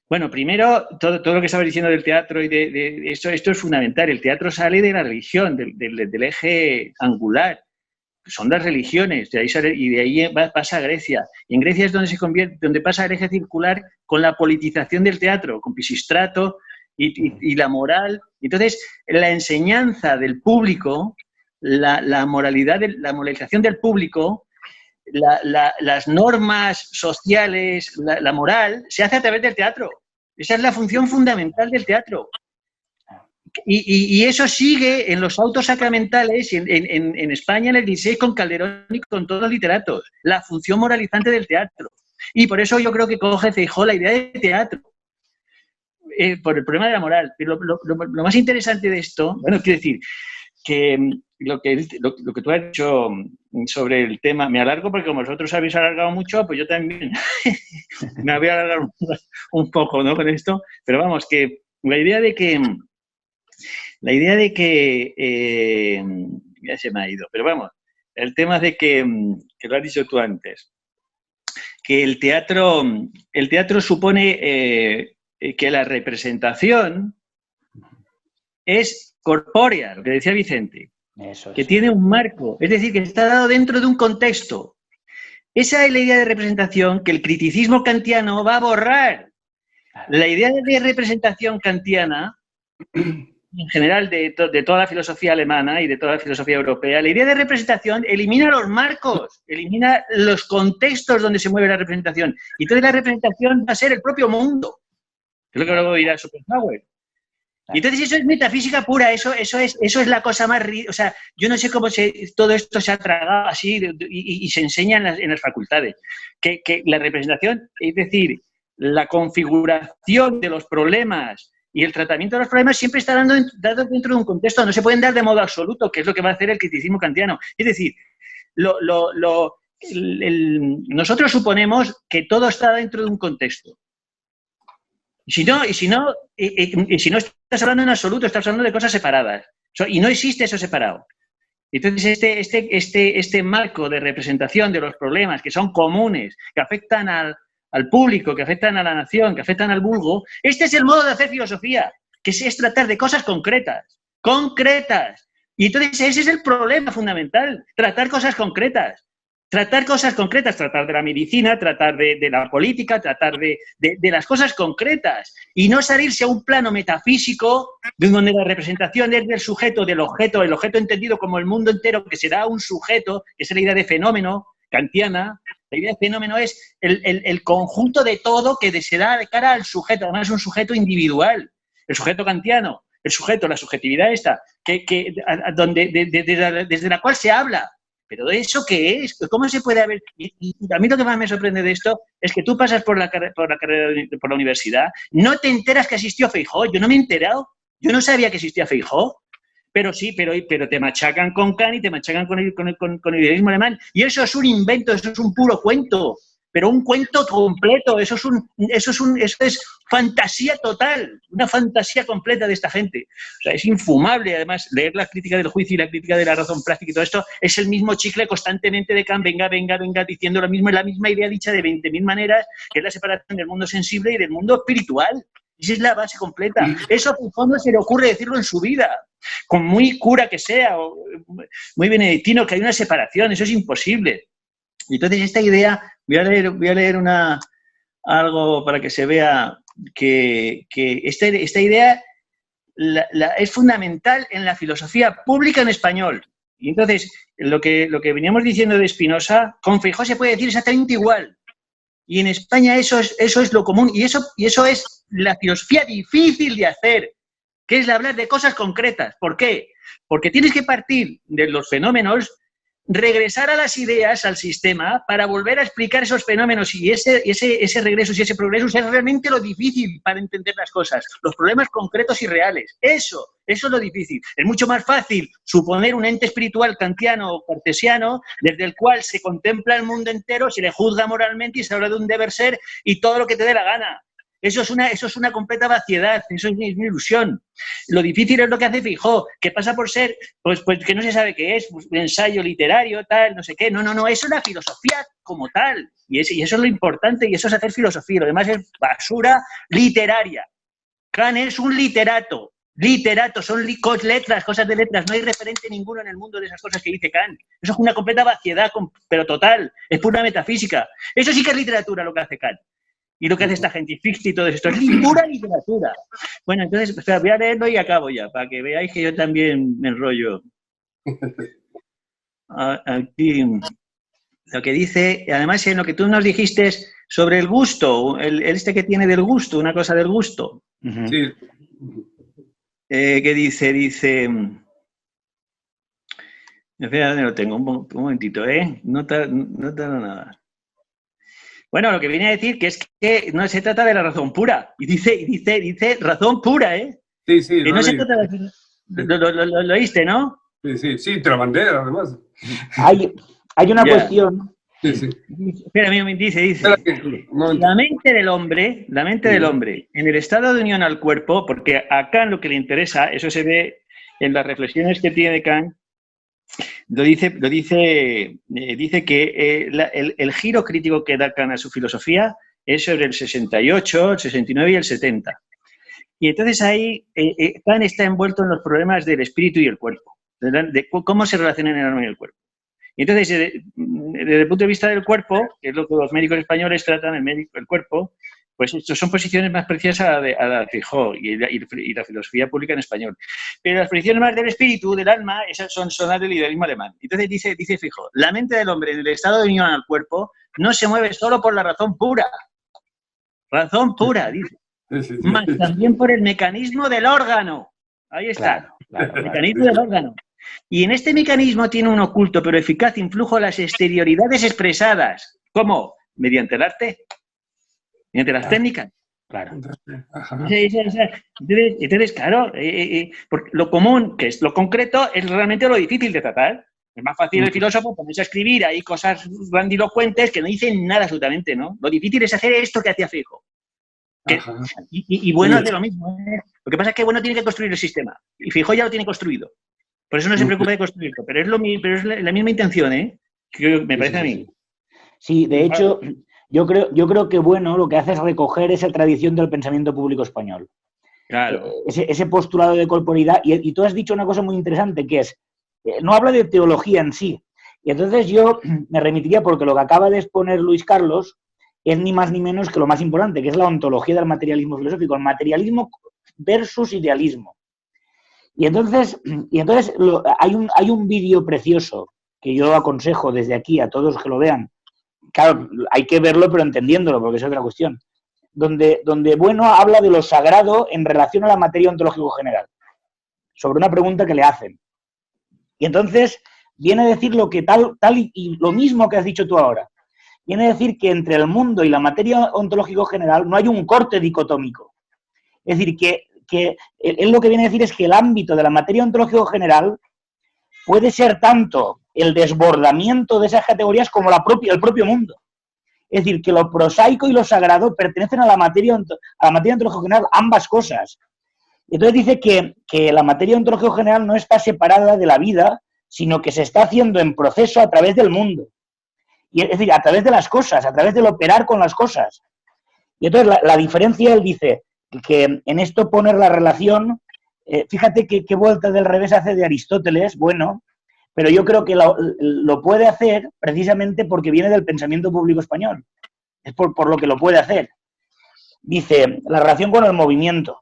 Bueno, primero, todo lo que estabas diciendo del teatro y de esto es fundamental. El teatro sale de la religión, del eje angular. Son las religiones, de ahí pasa a Grecia. Y en Grecia es donde pasa el eje circular con la politización del teatro, con Pisístrato y la moral. Entonces, la enseñanza del público, la moralización del público, las normas sociales, la moral, se hace a través del teatro. Esa es la función fundamental del teatro. Y eso sigue en los autos sacramentales en España en el 16 con Calderón y con todos los literatos. La función moralizante del teatro. Y por eso yo creo que coge Feijóo la idea de teatro. Por el problema de la moral. Pero lo más interesante de esto, bueno, quiero decir que lo que tú has dicho sobre el tema, me alargo porque como vosotros habéis alargado mucho, pues yo también me voy a alargar un poco, ¿no? Con esto. Pero vamos, que la idea de que ya se me ha ido, pero vamos, el tema de que lo has dicho tú antes, que el teatro supone que la representación es corpórea, lo que decía Vicente, que tiene un marco, es decir, que está dado dentro de un contexto. Esa es la idea de representación que el criticismo kantiano va a borrar. La idea de representación kantiana, en general de toda la filosofía alemana y de toda la filosofía europea, la idea de representación elimina los marcos, elimina los contextos donde se mueve la representación. Y entonces la representación va a ser el propio mundo. Es lo que luego dirá Schopenhauer. Y entonces eso es metafísica pura, eso es la cosa más... O sea, yo no sé cómo todo esto se ha tragado así y se enseña en las facultades. Que la representación, es decir, la configuración de los problemas y el tratamiento de los problemas siempre está dado dentro de un contexto, no se pueden dar de modo absoluto, que es lo que va a hacer el criticismo kantiano. Es decir, nosotros suponemos que todo está dentro de un contexto. Y si no estás hablando en absoluto, estás hablando de cosas separadas. Y no existe eso separado. Entonces, este marco de representación de los problemas que son comunes, que afectan al público, que afectan a la nación, que afectan al vulgo, este es el modo de hacer filosofía. que es tratar de cosas concretas, concretas. Y entonces ese es el problema fundamental, tratar cosas concretas. Tratar cosas concretas, tratar de la medicina, tratar de la política, tratar de las cosas concretas y no salirse a un plano metafísico donde la representación es del sujeto, del objeto, el objeto entendido como el mundo entero, que será un sujeto, que es la idea de fenómeno kantiana. La idea de fenómeno es el conjunto de todo que se da de cara al sujeto, además es un sujeto individual, el sujeto kantiano, el sujeto, la subjetividad esta, desde la cual se habla. ¿Pero eso qué es? ¿Cómo se puede haber...? Y a mí lo que más me sorprende de esto es que tú pasas por la universidad, no te enteras que asistió Feijóo. Yo no me he enterado. Yo no sabía que existía Feijóo. Pero sí, pero te machacan con Kant y te machacan con el idealismo alemán. Y eso es un invento, eso es un puro cuento. Pero un cuento completo, eso es fantasía total, una fantasía completa de esta gente. O sea, es infumable, además, leer la crítica del juicio y la crítica de la razón práctica y todo esto, es el mismo chicle constantemente de Kant, venga, diciendo lo mismo, la misma idea dicha de 20.000 maneras, que es la separación del mundo sensible y del mundo espiritual. Esa es la base completa. Eso a Feijóo no se le ocurre decirlo en su vida, con muy cura que sea, o muy benedictino, que hay una separación, eso es imposible. Y entonces esta idea, voy a leer algo para que se vea que esta idea es fundamental en la filosofía pública en español. Y entonces, lo que veníamos diciendo de Spinoza, con Feijóo se puede decir exactamente igual. Y en España eso es lo común. Y eso es la filosofía difícil de hacer, que es hablar de cosas concretas. ¿Por qué? Porque tienes que partir de los fenómenos, regresar a las ideas, al sistema, para volver a explicar esos fenómenos, y ese regreso y ese progreso es realmente lo difícil para entender las cosas, los problemas concretos y reales. Eso es lo difícil. Es mucho más fácil suponer un ente espiritual kantiano o cartesiano, desde el cual se contempla el mundo entero, se le juzga moralmente y se habla de un deber ser y todo lo que te dé la gana. Eso es una completa vaciedad, eso es una ilusión. Lo difícil es lo que hace Feijóo, que pasa por ser, pues que no se sabe qué es, pues, un ensayo literario, tal, no sé qué. No, eso es la filosofía como tal. Y eso es lo importante, y eso es hacer filosofía. Lo demás es basura literaria. Kant es un literato, son letras, cosas de letras. No hay referente ninguno en el mundo de esas cosas que dice Kant. Eso es una completa vaciedad, pero total. Es pura metafísica. Eso sí que es literatura lo que hace Kant. Y lo que hace esta gente, Fichte y todo esto, es pura literatura. Bueno, entonces, espera, voy a leerlo y acabo ya, para que veáis que yo también me enrollo. Aquí, lo que dice, además en lo que tú nos dijiste sobre el gusto, este que tiene del gusto, una cosa del gusto. Sí. ¿Qué dice... Espera, ¿dónde lo tengo? Un momentito, no tardo nada. Bueno, lo que viene a decir que es que no se trata de la razón pura. Y dice razón pura, ¿eh? Sí, sí. Que no se trata de... Lo oíste, ¿no? Sí, te lo mandé, además. Hay una cuestión. Sí. Espera, dice, la mente del hombre, en el estado de unión al cuerpo, porque a Kant lo que le interesa, eso se ve en las reflexiones que tiene Kant, dice que el giro crítico que da Kant a su filosofía es sobre el 68, el 69 y el 70. Y entonces ahí Kant está envuelto en los problemas del espíritu y el cuerpo, de cómo se relacionan el alma y el cuerpo. Y entonces, desde el punto de vista del cuerpo, que es lo que los médicos españoles tratan, el cuerpo, pues estas son posiciones más parecidas a la de Feijóo y la filosofía pública en español. Pero las posiciones más del espíritu, del alma, esas son las del idealismo alemán. Entonces dice Feijóo, la mente del hombre en el estado de unión al cuerpo no se mueve solo por la razón pura. Razón pura, dice. Sí. Más también por el mecanismo del órgano. Ahí está. Claro, el mecanismo del órgano. Y en este mecanismo tiene un oculto pero eficaz influjo a las exterioridades expresadas. ¿Cómo? Mediante el arte. Mediante las técnicas. Claro. Entonces, claro, lo común, que es lo concreto, es realmente lo difícil de tratar. Es más fácil el filósofo ponerse a escribir ahí cosas grandilocuentes que no dicen nada absolutamente, ¿no? Lo difícil es hacer esto que hacía Feijóo. Y Bueno hace lo mismo, ¿eh? Lo que pasa es que Bueno tiene que construir el sistema. Y Feijóo ya lo tiene construido. Por eso no se preocupa de construirlo. Pero es la misma intención, ¿eh? Que me parece a mí. Sí, de hecho, yo creo que Bueno lo que hace es recoger esa tradición del pensamiento público español. Claro. Ese postulado de corporeidad. Y tú has dicho una cosa muy interesante, que es, no habla de teología en sí. Y entonces yo me remitiría, porque lo que acaba de exponer Luis Carlos es ni más ni menos que lo más importante, que es la ontología del materialismo filosófico, el materialismo versus idealismo. Y entonces hay un vídeo precioso que yo aconsejo desde aquí a todos que lo vean. Claro, hay que verlo pero entendiéndolo, porque es otra cuestión. Donde Bueno habla de lo sagrado en relación a la materia ontológico general, sobre una pregunta que le hacen. Y entonces viene a decir lo que tal y lo mismo que has dicho tú ahora. Viene a decir que entre el mundo y la materia ontológico general no hay un corte dicotómico. Es decir, que él lo que viene a decir es que el ámbito de la materia ontológico general puede ser tanto el desbordamiento de esas categorías como el propio mundo. Es decir, que lo prosaico y lo sagrado pertenecen a la materia ontológico general, ambas cosas. Entonces dice que la materia ontológico general no está separada de la vida, sino que se está haciendo en proceso a través del mundo. Y es decir, a través de las cosas, a través del operar con las cosas. Y entonces la diferencia, él dice que en esto poner la relación, fíjate qué vuelta del revés hace de Aristóteles, bueno, pero yo creo que lo puede hacer precisamente porque viene del pensamiento público español. Es por lo que lo puede hacer. Dice, la relación con el movimiento.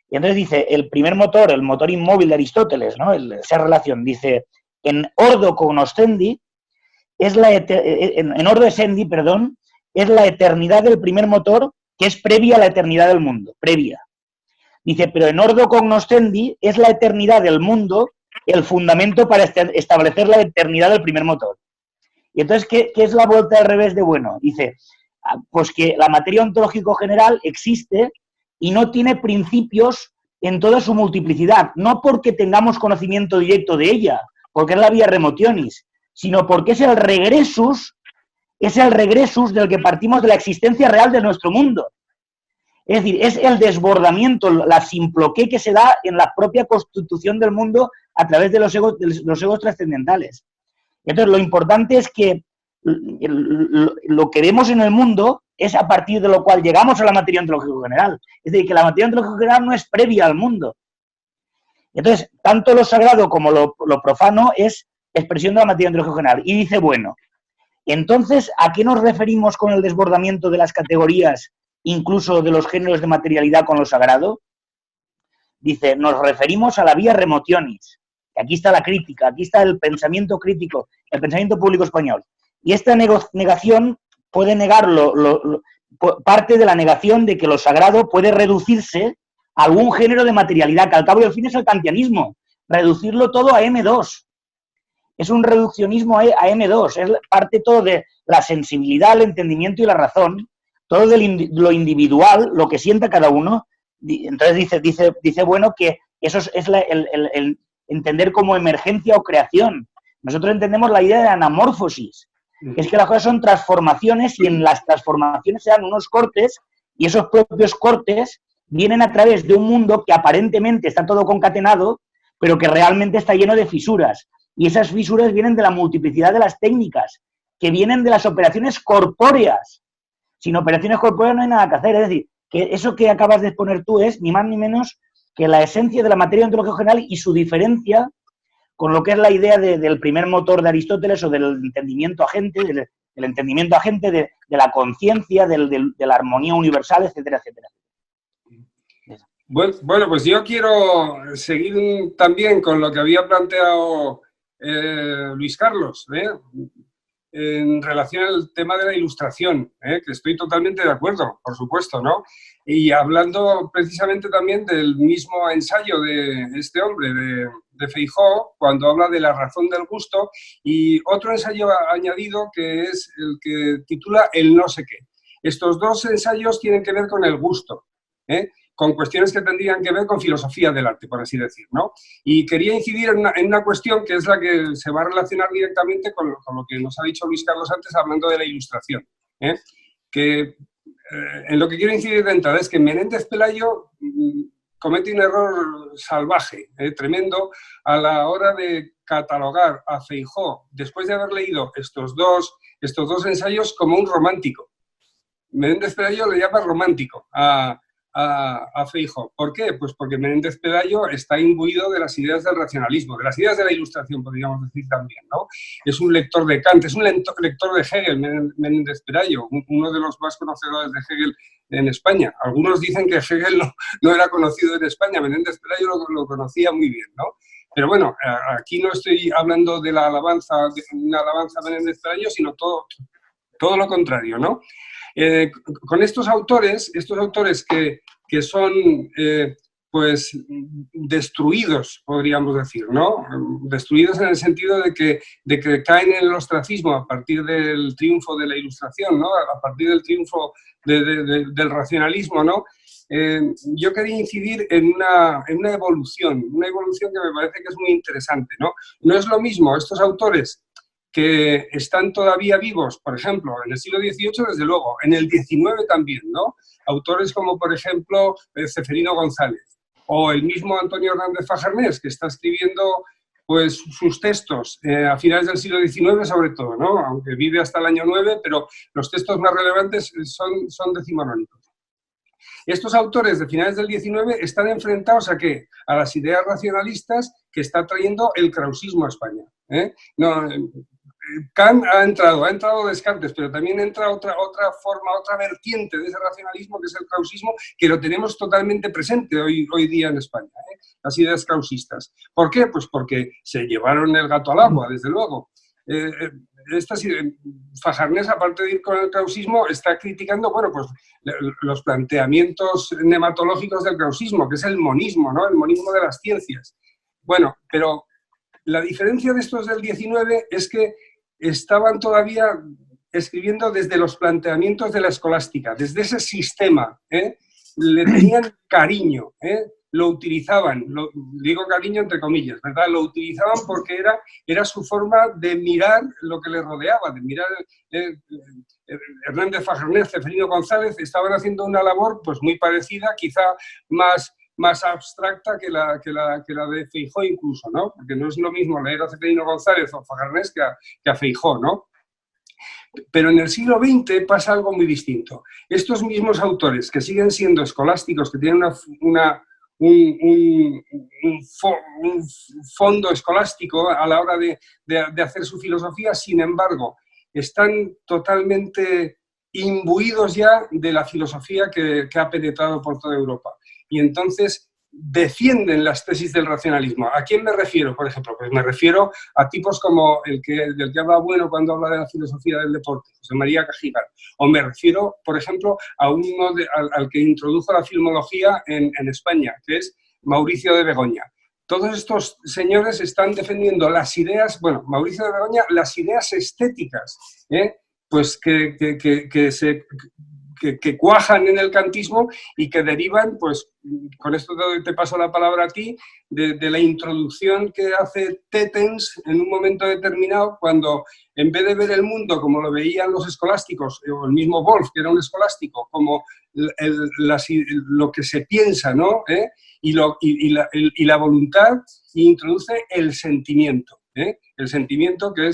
Y entonces dice, el primer motor, el motor inmóvil de Aristóteles, ¿no? Esa relación, dice, en ordo cognoscendi, en ordo essendi, perdón, es la eternidad del primer motor que es previa a la eternidad del mundo, previa. Dice, pero en ordo cognoscendi es la eternidad del mundo el fundamento para establecer la eternidad del primer motor. Y entonces, ¿qué es la vuelta al revés de Bueno? Dice, pues que la materia ontológico general existe y no tiene principios en toda su multiplicidad, no porque tengamos conocimiento directo de ella, porque es la vía remotionis, sino porque es el regresus del que partimos de la existencia real de nuestro mundo. Es decir, es el desbordamiento, la simploqué que se da en la propia constitución del mundo a través de los egos trascendentales. Entonces, lo importante es que lo que vemos en el mundo es a partir de lo cual llegamos a la materia ontológica general. Es decir, que la materia ontológica general no es previa al mundo. Entonces, tanto lo sagrado como lo profano es expresión de la materia ontológica general. Y dice, bueno, entonces, ¿a qué nos referimos con el desbordamiento de las categorías, incluso de los géneros de materialidad con lo sagrado? Dice, nos referimos a la vía remotionis. Aquí está la crítica, aquí está el pensamiento crítico, el pensamiento público español. Y esta negación puede negar parte de la negación de que lo sagrado puede reducirse a algún género de materialidad, que al cabo y al fin es el kantianismo, reducirlo todo a M2. Es un reduccionismo a M2, es parte todo de la sensibilidad, el entendimiento y la razón, todo de lo individual, lo que sienta cada uno. Entonces dice bueno, que eso es el entender como emergencia o creación. Nosotros entendemos la idea de anamorfosis, que es que las cosas son transformaciones y en las transformaciones se dan unos cortes y esos propios cortes vienen a través de un mundo que aparentemente está todo concatenado, pero que realmente está lleno de fisuras. Y esas fisuras vienen de la multiplicidad de las técnicas, que vienen de las operaciones corpóreas. Sin operaciones corpóreas no hay nada que hacer. Es decir, que eso que acabas de exponer tú es ni más ni menos que la esencia de la materia ontológica general y su diferencia con lo que es la idea del primer motor de Aristóteles o del entendimiento agente, del entendimiento agente de la conciencia, de la armonía universal, etcétera, etcétera. Bueno, pues yo quiero seguir también con lo que había planteado Luis Carlos, en relación al tema de la ilustración, que estoy totalmente de acuerdo, por supuesto, ¿no? Y hablando precisamente también del mismo ensayo de este hombre, de Feijóo, cuando habla de la razón del gusto, y otro ensayo añadido que es el que titula El no sé qué. Estos dos ensayos tienen que ver con el gusto, con cuestiones que tendrían que ver con filosofía del arte, por así decir, ¿no? Y quería incidir en una cuestión que es la que se va a relacionar directamente con lo que nos ha dicho Luis Carlos antes, hablando de la ilustración, que en lo que quiero incidir de entrada es que Menéndez Pelayo comete un error salvaje, tremendo, a la hora de catalogar a Feijóo, después de haber leído estos dos ensayos, como un romántico. Menéndez Pelayo le llama romántico a a Feijóo. ¿Por qué? Pues porque Menéndez Pelayo está imbuido de las ideas del racionalismo, de las ideas de la Ilustración, podríamos decir también, ¿no? Es un lector de Kant, es un lector de Hegel, Menéndez Pelayo, uno de los más conocedores de Hegel en España. Algunos dicen que Hegel no era conocido en España, Menéndez Pelayo lo conocía muy bien, ¿no? Pero bueno, aquí no estoy hablando de una alabanza a Menéndez Pelayo, sino todo lo contrario, ¿no? Con estos autores que son pues destruidos, podríamos decir, ¿no? Destruidos en el sentido de que caen en el ostracismo a partir del triunfo de la Ilustración, ¿no? A partir del triunfo del racionalismo, ¿no? Yo quería incidir en una evolución que me parece que es muy interesante, ¿no? No es lo mismo estos autores que están todavía vivos, por ejemplo, en el siglo XVIII, desde luego, en el XIX también, ¿no? Autores como, por ejemplo, Ceferino González, o el mismo Antonio Hernández Fajarnés, que está escribiendo pues, sus textos a finales del siglo XIX, sobre todo, ¿no? Aunque vive hasta el año 9, pero los textos más relevantes son decimonónicos. Estos autores de finales del XIX están enfrentados ¿a qué? A las ideas racionalistas que está trayendo el krausismo a España. Kant ha entrado Descartes, pero también entra otra forma, otra vertiente de ese racionalismo que es el krausismo, que lo tenemos totalmente presente hoy día en España, las ideas krausistas. ¿Por qué? Pues porque se llevaron el gato al agua, desde luego. Fajarnés, aparte de ir con el krausismo, está criticando, bueno, pues los planteamientos nematológicos del krausismo, que es el monismo, ¿no? El monismo de las ciencias. Bueno, pero la diferencia de estos del 19 es que estaban todavía escribiendo desde los planteamientos de la escolástica, desde ese sistema, le tenían cariño, lo utilizaban, digo cariño entre comillas, ¿verdad? Lo utilizaban porque era su forma de mirar lo que les rodeaba, de mirar. Hernández Fajarnés, Ceferino González estaban haciendo una labor pues muy parecida, quizá más abstracta que la de Feijóo incluso, ¿no? Porque no es lo mismo leer a Ceferino González o Fajarnés que a Feijóo, ¿no? Pero en el siglo XX pasa algo muy distinto. Estos mismos autores que siguen siendo escolásticos, que tienen un fondo escolástico a la hora de hacer su filosofía, sin embargo, están totalmente imbuidos ya de la filosofía que ha penetrado por toda Europa. Y entonces defienden las tesis del racionalismo. ¿A quién me refiero, por ejemplo? Pues me refiero a tipos como del que habla Bueno cuando habla de la filosofía del deporte, José María Cajigal. O me refiero, por ejemplo, a al que introdujo la filmología en España, que es Mauricio de Begoña. Todos estos señores están defendiendo las ideas, bueno, Mauricio de Begoña, las ideas estéticas, pues que cuajan en el kantismo y que derivan, pues, con esto te paso la palabra a ti, de la introducción que hace Tetens en un momento determinado, cuando en vez de ver el mundo como lo veían los escolásticos, o el mismo Wolf, que era un escolástico, como lo que se piensa, ¿no? Y la voluntad, introduce el sentimiento. El sentimiento que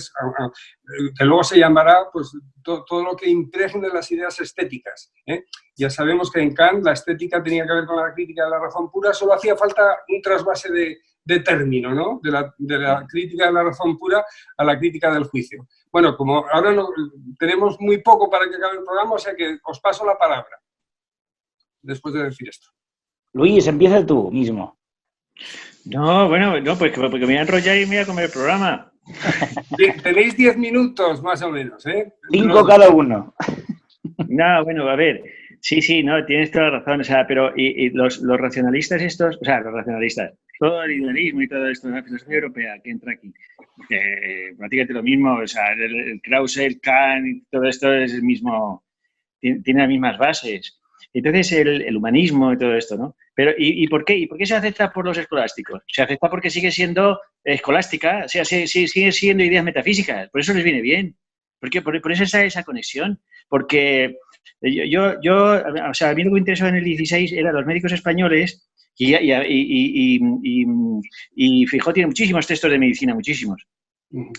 luego se llamará pues, todo lo que impregne las ideas estéticas. Ya sabemos que en Kant la estética tenía que ver con la crítica de la razón pura, solo hacía falta un trasvase de término, ¿no? de la crítica de la razón pura a la crítica del juicio. Bueno, como ahora tenemos muy poco para que acabe el programa, o sea que os paso la palabra después de decir esto. Luis, empieza tú mismo. No, bueno, no, pues porque me voy a enrollar y me voy a comer el programa. Tenéis 10 minutos más o menos, 5 cada uno. No, bueno, a ver, sí, no, tienes toda la razón, o sea, pero y los racionalistas estos, o sea, los racionalistas, todo el idealismo y todo esto, la filosofía europea que entra aquí, prácticamente lo mismo, o sea, el Krause, el Kant, todo esto es el mismo, tiene las mismas bases. Entonces, el humanismo y todo esto, ¿no? Pero, ¿y por qué? ¿Y por qué se acepta por los escolásticos? Se acepta porque sigue siendo escolástica, o sea, sigue siendo ideas metafísicas, por eso les viene bien. ¿Por qué? Por eso está esa conexión. Porque yo, o sea, a mí lo que me interesó en el 16 eran los médicos españoles y Feijóo tiene muchísimos textos de medicina, muchísimos.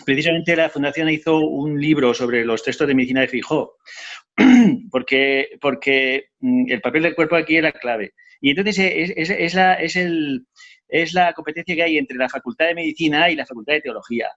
Precisamente la Fundación hizo un libro sobre los textos de medicina de Feijóo, porque el papel del cuerpo aquí es la clave. Y entonces es la competencia que hay entre la Facultad de Medicina y la Facultad de Teología.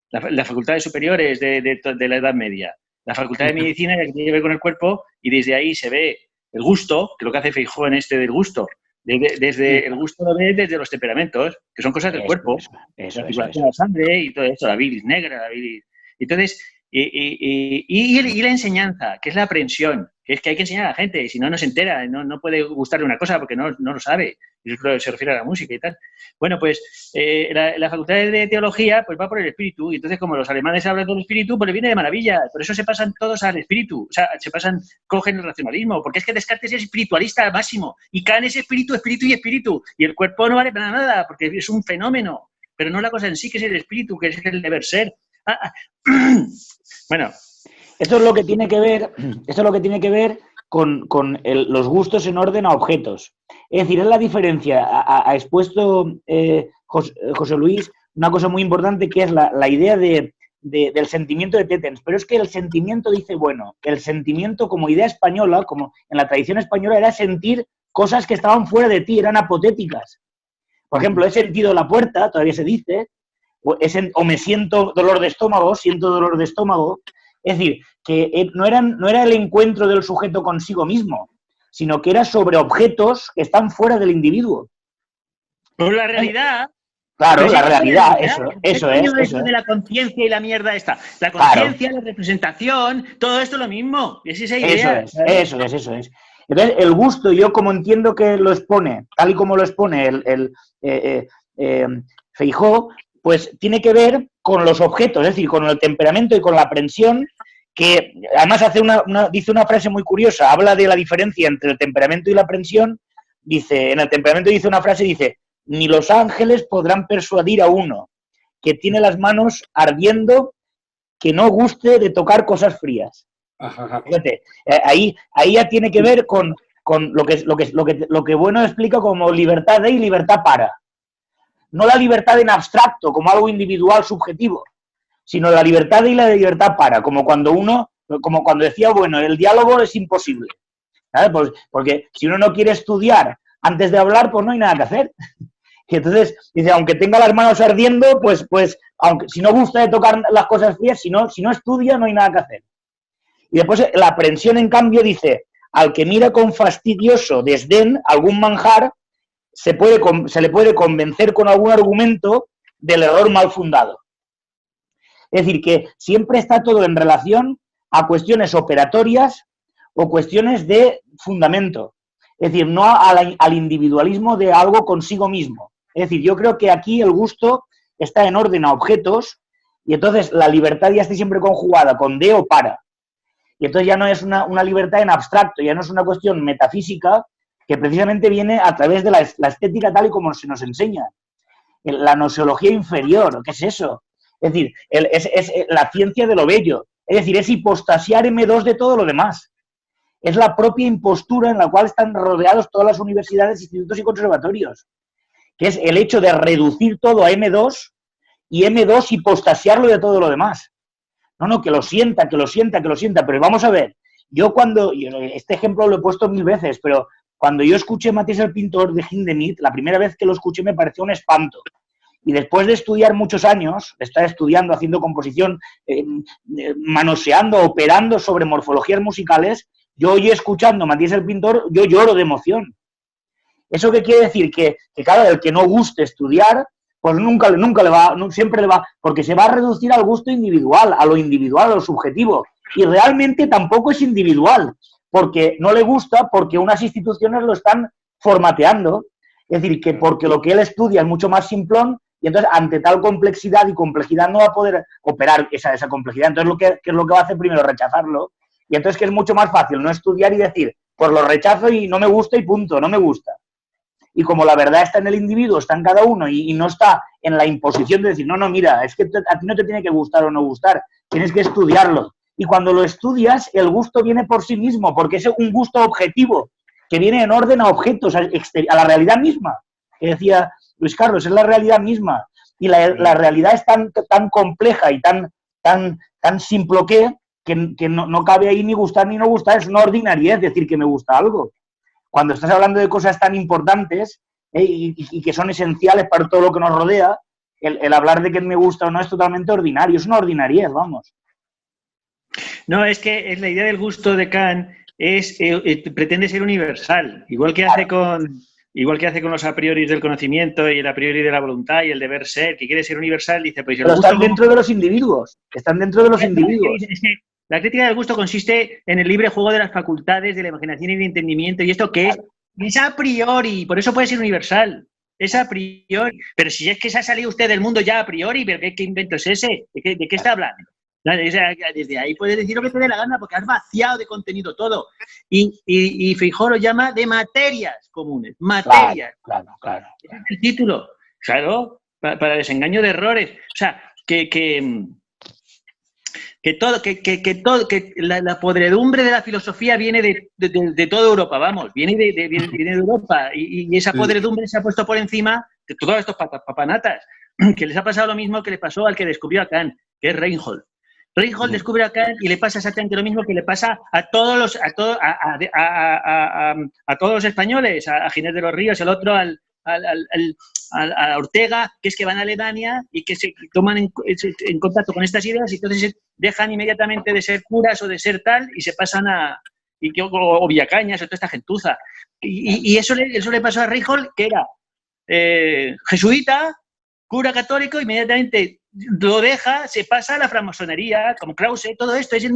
Las facultades superiores de la Edad Media. La Facultad de Medicina es la que tiene que ver con el cuerpo y desde ahí se ve el gusto, que es lo que hace Feijóo en este del gusto. Desde el gusto lo ve desde los temperamentos, que son cosas del cuerpo. Eso. La sangre y todo eso, la bilis negra, la bilis. Entonces, y la enseñanza, que es la aprensión, que es que hay que enseñar a la gente, y si no, no se entera, no puede gustarle una cosa porque no lo sabe. Y eso se refiere a la música y tal. Bueno, pues la Facultad de Teología pues va por el espíritu, y entonces como los alemanes hablan del espíritu, pues le viene de maravilla. Por eso se pasan todos al espíritu, o sea, cogen el racionalismo, porque es que Descartes es espiritualista al máximo, y Kant es espíritu, y el cuerpo no vale para nada, porque es un fenómeno, pero no la cosa en sí, que es el espíritu, que es el deber ser. Bueno. Esto es lo que tiene que ver con los gustos en orden a objetos. Es decir, es la diferencia. Ha expuesto José Luis una cosa muy importante, que es la idea del sentimiento de Tetens. Pero es que el sentimiento dice, bueno, el sentimiento como idea española, como en la tradición española, era sentir cosas que estaban fuera de ti, eran apotéticas. Por ejemplo, he sentido la puerta, todavía se dice, o me siento dolor de estómago. Es decir, que no era el encuentro del sujeto consigo mismo, sino que era sobre objetos que están fuera del individuo. Pero la realidad... Claro, la realidad, eso es. De la conciencia y la mierda esta. La conciencia, la representación, todo esto es lo mismo. Es esa idea. Eso es. Entonces, el gusto, yo como entiendo que lo expone, tal y como lo expone Feijóo, pues tiene que ver con los objetos, es decir, con el temperamento y con la aprensión, que además dice una frase muy curiosa, habla de la diferencia entre el temperamento y la aprensión. En el temperamento dice una frase, dice: ni los ángeles podrán persuadir a uno que tiene las manos ardiendo que no guste de tocar cosas frías. Fíjate, ahí ya tiene que ver con lo que Bueno explica como libertad de y libertad para. No la libertad en abstracto, como algo individual, subjetivo, sino la libertad de y la libertad para, como cuando decía Bueno, el diálogo es imposible. ¿Sabes? Pues, porque si uno no quiere estudiar antes de hablar, pues no hay nada que hacer. Y entonces, dice, aunque tenga las manos ardiendo, pues aunque si no gusta de tocar las cosas frías, si no estudia, no hay nada que hacer. Y después la aprensión, en cambio, dice: al que mira con fastidioso desdén algún manjar, se le puede convencer con algún argumento del error mal fundado. Es decir, que siempre está todo en relación a cuestiones operatorias o cuestiones de fundamento. Es decir, no al individualismo de algo consigo mismo. Es decir, yo creo que aquí el gusto está en orden a objetos, y entonces la libertad ya está siempre conjugada con de o para. Y entonces ya no es una libertad en abstracto, ya no es una cuestión metafísica que precisamente viene a través de la estética tal y como se nos enseña. La gnoseología inferior, ¿qué es eso? Es decir, es la ciencia de lo bello. Es decir, es hipostasiar M2 de todo lo demás. Es la propia impostura en la cual están rodeados todas las universidades, institutos y conservatorios, que es el hecho de reducir todo a M2 y M2 hipostasiarlo de todo lo demás. No, que lo sienta, pero vamos a ver, este ejemplo lo he puesto 1000 veces, pero cuando yo escuché Matías el Pintor de Hindemith, la primera vez que lo escuché me pareció un espanto. Y después de estudiar muchos años, de estar estudiando, haciendo composición, manoseando, operando sobre morfologías musicales, yo hoy escuchando Matías el Pintor, yo lloro de emoción. ¿Eso qué quiere decir? Que claro, el que no guste estudiar, pues nunca le va, siempre le va, porque se va a reducir al gusto individual, a lo subjetivo. Y realmente tampoco es individual, porque no le gusta, porque unas instituciones lo están formateando. Es decir, que porque lo que él estudia es mucho más simplón, y entonces ante tal complejidad no va a poder operar esa complejidad. Entonces, ¿qué es lo que va a hacer primero? Rechazarlo. Y entonces que es mucho más fácil no estudiar y decir, pues lo rechazo y no me gusta y punto, no me gusta. Y como la verdad está en el individuo, está en cada uno, y no está en la imposición de decir, no, mira, es que a ti no te tiene que gustar o no gustar, tienes que estudiarlo. Y cuando lo estudias, el gusto viene por sí mismo, porque es un gusto objetivo, que viene en orden a objetos, a la realidad misma, que decía Luis Carlos, es la realidad misma. Y la realidad es tan compleja y tan simple que que no cabe ahí ni gustar ni no gustar, es una ordinariedad decir que me gusta algo. Cuando estás hablando de cosas tan importantes y que son esenciales para todo lo que nos rodea, el hablar de que me gusta o no es totalmente ordinario, es una ordinariedad, vamos. No, es que la idea del gusto de Kant pretende ser universal, igual que hace con los a priori del conocimiento y el a priori de la voluntad y el deber ser, que quiere ser universal, dice, pues pero están dentro de los individuos, están dentro de los individuos. Es que la crítica del gusto consiste en el libre juego de las facultades, de la imaginación y del entendimiento, y esto que es a priori, por eso puede ser universal, es a priori. Pero si es que se ha salido usted del mundo ya a priori, ¿pero qué invento es ese? ¿De qué está hablando? O sea, desde ahí puedes decir lo que te dé la gana porque has vaciado de contenido todo. Y Feijóo lo llama de materias comunes. Materias. Claro. Ese es el título. Claro, para desengaño de errores. O sea, que la podredumbre de la filosofía viene de toda Europa, vamos, viene de Europa. Y esa podredumbre se ha puesto por encima de todos estos papanatas, que les ha pasado lo mismo que le pasó al que descubrió a Kant, que es Reinhold. Reinhold descubre a Kant y le pasa exactamente lo mismo que le pasa a todos los españoles, a Ginés de los Ríos, el otro a Ortega, que es que van a Alemania y que se toman en contacto con estas ideas y entonces dejan inmediatamente de ser curas o de ser tal y se pasan o Villacañas o toda esta gentuza. Y eso le pasó a Reinhold, que era jesuita, cura católico, inmediatamente lo deja, se pasa a la francmasonería, como Krause, todo esto es la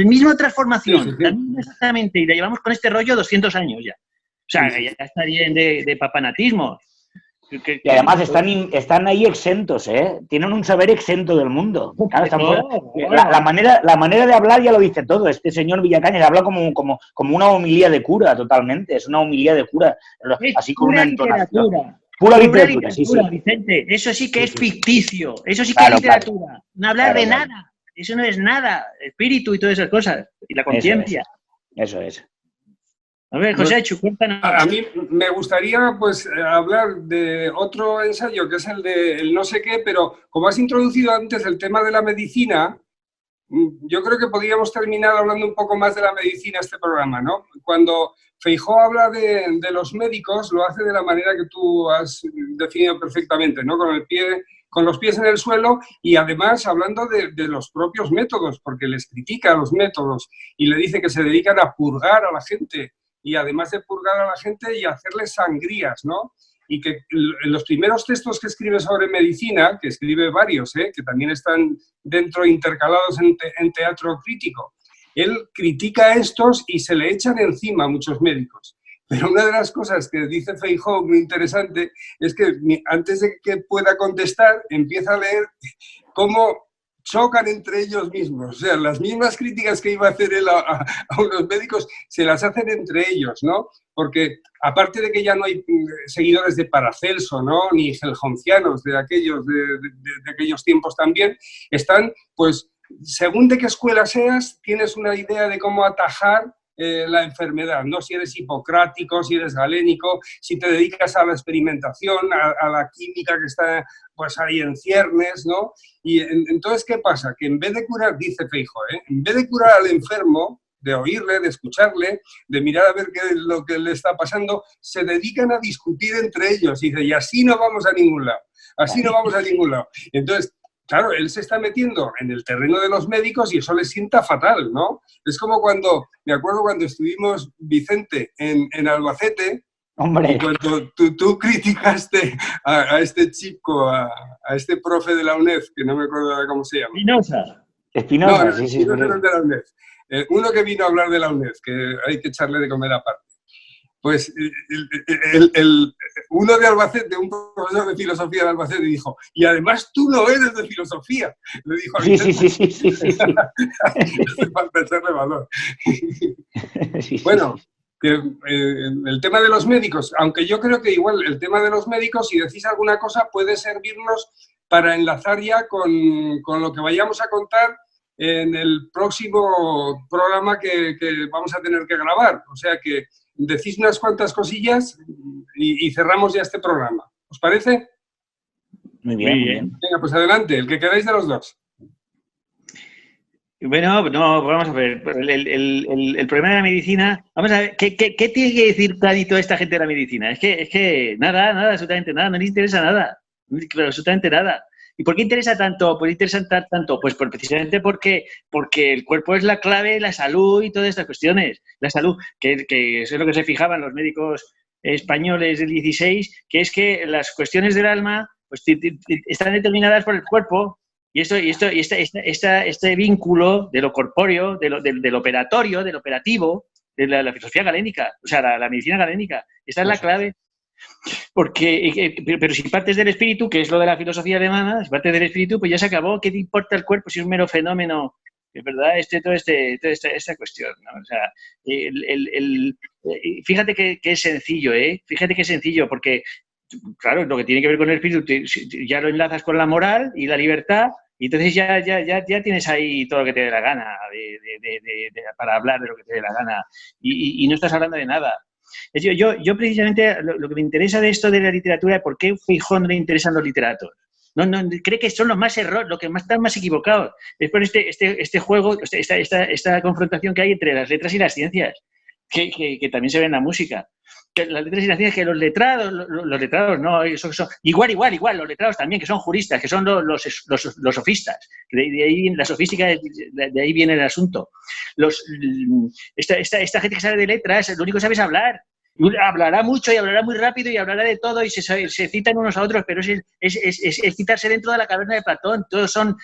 misma transformación, sí. Exactamente, y la llevamos con este rollo 200 años ya. O sea, ya está bien de papanatismo. Y además están ahí exentos, ¿eh? Tienen un saber exento del mundo. Claro, la manera de hablar ya lo dice todo. Este señor Villacañas habla como una homilía de cura, totalmente. Es una homilía de cura, así con una entonación. Pura literatura, sí. Vicente, eso sí que es ficticio, eso sí que es literatura. Claro. No hablar de nada, eso no es nada, espíritu y todas esas cosas, y la conciencia. Eso es. A ver, Joséchu, cuéntanos. A mí me gustaría pues hablar de otro ensayo, que es el de el no sé qué, pero como has introducido antes el tema de la medicina, yo creo que podríamos terminar hablando un poco más de la medicina este programa, ¿no? Cuando Feijóo habla de los médicos, lo hace de la manera que tú has definido perfectamente, ¿no? Con los pies en el suelo y además hablando de los propios métodos, porque les critica los métodos y le dice que se dedican a purgar a la gente y además de purgar a la gente y hacerles sangrías, ¿no? Y que los primeros textos que escribe sobre medicina, que escribe varios, que también están dentro intercalados en teatro crítico, él critica a estos y se le echan encima a muchos médicos. Pero una de las cosas que dice Feijóo muy interesante es que antes de que pueda contestar, empieza a leer cómo chocan entre ellos mismos. O sea, las mismas críticas que iba a hacer él a unos médicos se las hacen entre ellos, ¿no? Porque aparte de que ya no hay seguidores de Paracelso, ¿no? Ni geljoncianos de aquellos tiempos también, están, pues, según de qué escuela seas, tienes una idea de cómo atajar la enfermedad, ¿no? Si eres hipocrático, si eres galénico, si te dedicas a la experimentación, a la química que está pues ahí en ciernes, ¿no? Y entonces, ¿qué pasa? Que en vez de curar, dice Feijóo, en vez de curar al enfermo, de oírle, de escucharle, de mirar a ver qué es lo que le está pasando, se dedican a discutir entre ellos y dice, y así no vamos a ningún lado, así no vamos a ningún lado. Entonces, claro, él se está metiendo en el terreno de los médicos y eso le sienta fatal, ¿no? Es como me acuerdo cuando estuvimos, Vicente, en Albacete, ¡hombre! Y cuando tú criticaste a este chico, a este profe de la UNED, que no me acuerdo cómo se llama. Espinosa, no, sí. No de la UNED. Uno que vino a hablar de la UNED, que hay que echarle de comer aparte. Pues uno de Albacete, un profesor de filosofía de Albacete, dijo, y además tú no eres de filosofía. Le dijo a Vicente. Sí. No hace falta echarle valor. Bueno, que, el tema de los médicos, aunque yo creo que igual el tema de los médicos, si decís alguna cosa, puede servirnos para enlazar ya con lo que vayamos a contar en el próximo programa que vamos a tener que grabar. O sea que decís unas cuantas cosillas y cerramos ya este programa. ¿Os parece? Muy bien. Venga, pues adelante, el que queráis de los dos. Bueno, no, vamos a ver. El problema de la medicina, vamos a ver, ¿qué tiene que decir Kant y toda esta gente de la medicina? Es que nada, absolutamente nada, no les interesa nada, absolutamente nada. ¿Y por qué interesa tanto? ¿Por qué interesa tanto? Pues precisamente porque el cuerpo es la clave, la salud y todas estas cuestiones. La salud, que eso es lo que se fijaban los médicos españoles del 16, que es que las cuestiones del alma pues, están determinadas por el cuerpo. Y este vínculo de lo corpóreo, del operatorio, del operativo, de la filosofía galénica, o sea, la medicina galénica, esta es la clave. Porque, pero si partes del espíritu, que es lo de la filosofía alemana, si partes del espíritu, pues ya se acabó. ¿Qué te importa el cuerpo si es un mero fenómeno? Es verdad, toda esta cuestión, ¿no? O sea, fíjate que es sencillo, ¿eh? Fíjate que es sencillo, porque, claro, lo que tiene que ver con el espíritu, ya lo enlazas con la moral y la libertad, y entonces ya tienes ahí todo lo que te dé la gana para hablar de lo que te dé la gana, y no estás hablando de nada. Yo precisamente, lo que me interesa de esto de la literatura es por qué Feijóo no le interesan los literatos. No, cree que son los más errores, los que están más equivocados. Es por este juego, esta confrontación que hay entre las letras y las ciencias, que también se ve en la música. Que las letras y las ciencias, que los letrados no, son igual, los letrados también, que son juristas, que son los sofistas. De ahí la sofística, de ahí viene el asunto. Esta gente que sabe de letras, lo único que sabe es hablar. Hablará mucho y hablará muy rápido y hablará de todo y se citan unos a otros, pero es citarse dentro de la caverna de Platón. Todos son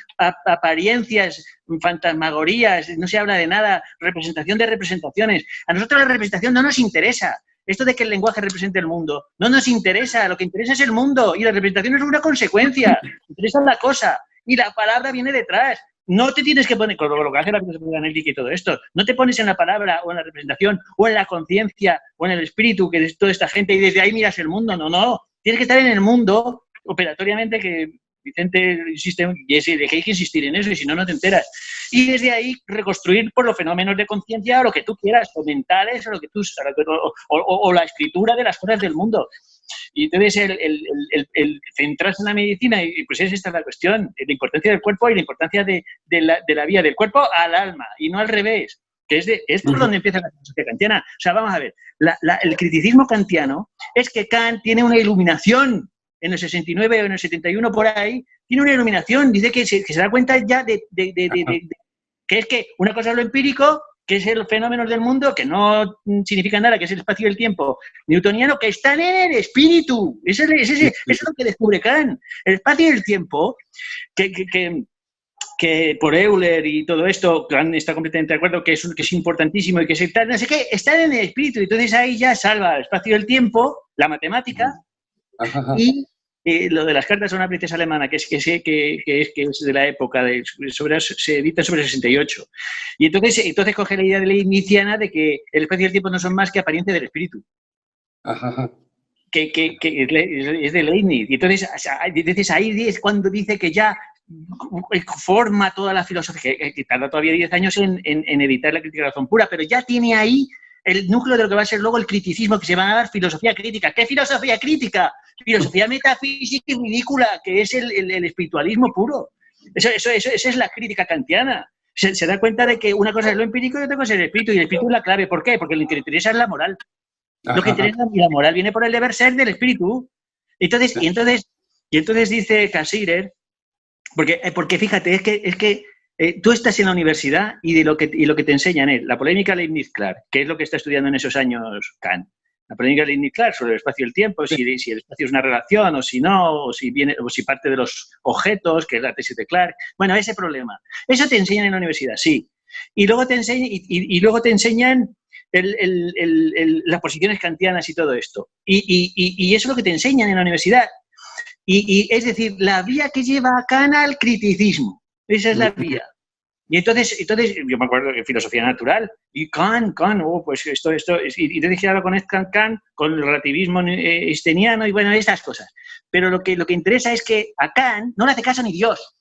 apariencias, fantasmagorías, no se habla de nada, representación de representaciones. A nosotros la representación no nos interesa. Esto de que el lenguaje represente el mundo no nos interesa, lo que interesa es el mundo y la representación es una consecuencia, interesa la cosa y la palabra viene detrás. No te tienes que poner, con lo que hace la filosofía analítica y todo esto, no te pones en la palabra o en la representación o en la conciencia o en el espíritu, que es toda esta gente, y desde ahí miras el mundo. No. Tienes que estar en el mundo operatoriamente, que Vicente insiste, y es que hay que insistir en eso, y si no, no te enteras. Y desde ahí reconstruir por los fenómenos de conciencia o lo que tú quieras, o mentales, o lo que tú, o la escritura de las cosas del mundo. Y entonces el centrarse en la medicina, y pues esta es la cuestión, la importancia del cuerpo y la importancia de la vía del cuerpo al alma, y no al revés, que es por donde empieza la filosofía kantiana. O sea, vamos a ver, el criticismo kantiano es que Kant tiene una iluminación en el 69 o en el 71 por ahí, tiene una iluminación, dice que se da cuenta ya de que es que una cosa es lo empírico, que es el fenómeno del mundo, que no significa nada, que es el espacio y el tiempo newtoniano, que están en el espíritu. Eso es lo que descubre Kant. El espacio y el tiempo, que por Euler y todo esto, Kant está completamente de acuerdo que es importantísimo y que es tal, no sé qué, están en el espíritu. Entonces ahí ya salva el espacio y el tiempo, la matemática, y lo de las cartas a una princesa alemana, que es de la época, se edita sobre el 68. Y entonces coge la idea de leibniziana de que el espacio y el tiempo no son más que apariencia del espíritu. Que es de Leibniz. Y entonces ahí es cuando dice que ya forma toda la filosofía, que tarda todavía 10 años en editar la crítica de la razón pura, pero ya tiene ahí el núcleo de lo que va a ser luego el criticismo, que se va a dar filosofía crítica. ¿Qué filosofía crítica? Filosofía metafísica y ridícula, que es el espiritualismo puro. Esa es la crítica kantiana. Se da cuenta de que una cosa es lo empírico y otra cosa es el espíritu, y el espíritu es la clave. ¿Por qué? Porque lo que interesa es la moral. Lo que interesa, y la moral viene por el deber ser del espíritu. Entonces dice Cassirer, porque fíjate, es que tú estás en la universidad y lo que te enseñan es la polémica Leibniz-Clark, que es lo que está estudiando en esos años Kant. La polémica Leibniz-Clark sobre el espacio y el tiempo, si el espacio es una relación o si no, o si parte de los objetos, que es la tesis de Clark. Bueno, ese problema. Eso te enseñan en la universidad, sí. Y luego te enseñan las posiciones kantianas y todo esto. Y eso es lo que te enseñan en la universidad. Y es decir, la vía que lleva a Kant al criticismo. Esa es la vía. Y entonces yo me acuerdo que filosofía natural, y Kant, pues esto, y entonces hablo con Kant, con el relativismo einsteiniano, y bueno, estas cosas. Pero lo que interesa es que a Kant no le hace caso ni Dios.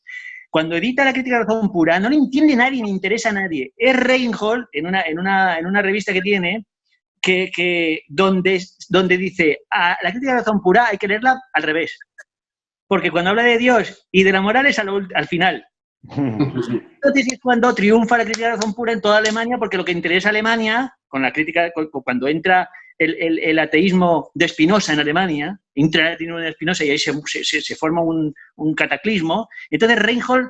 Cuando edita la crítica de la razón pura, no le entiende a nadie, ni interesa a nadie. Es Reinhold, en una revista que tiene, donde dice, la crítica de la razón pura hay que leerla al revés. Porque cuando habla de Dios y de la moral es al final. Entonces es cuando triunfa la crítica de razón pura en toda Alemania, porque lo que interesa a Alemania, con la crítica, cuando entra el ateísmo de Spinoza en Alemania, entra el ateísmo de Spinoza y ahí se forma un cataclismo, entonces Reinhold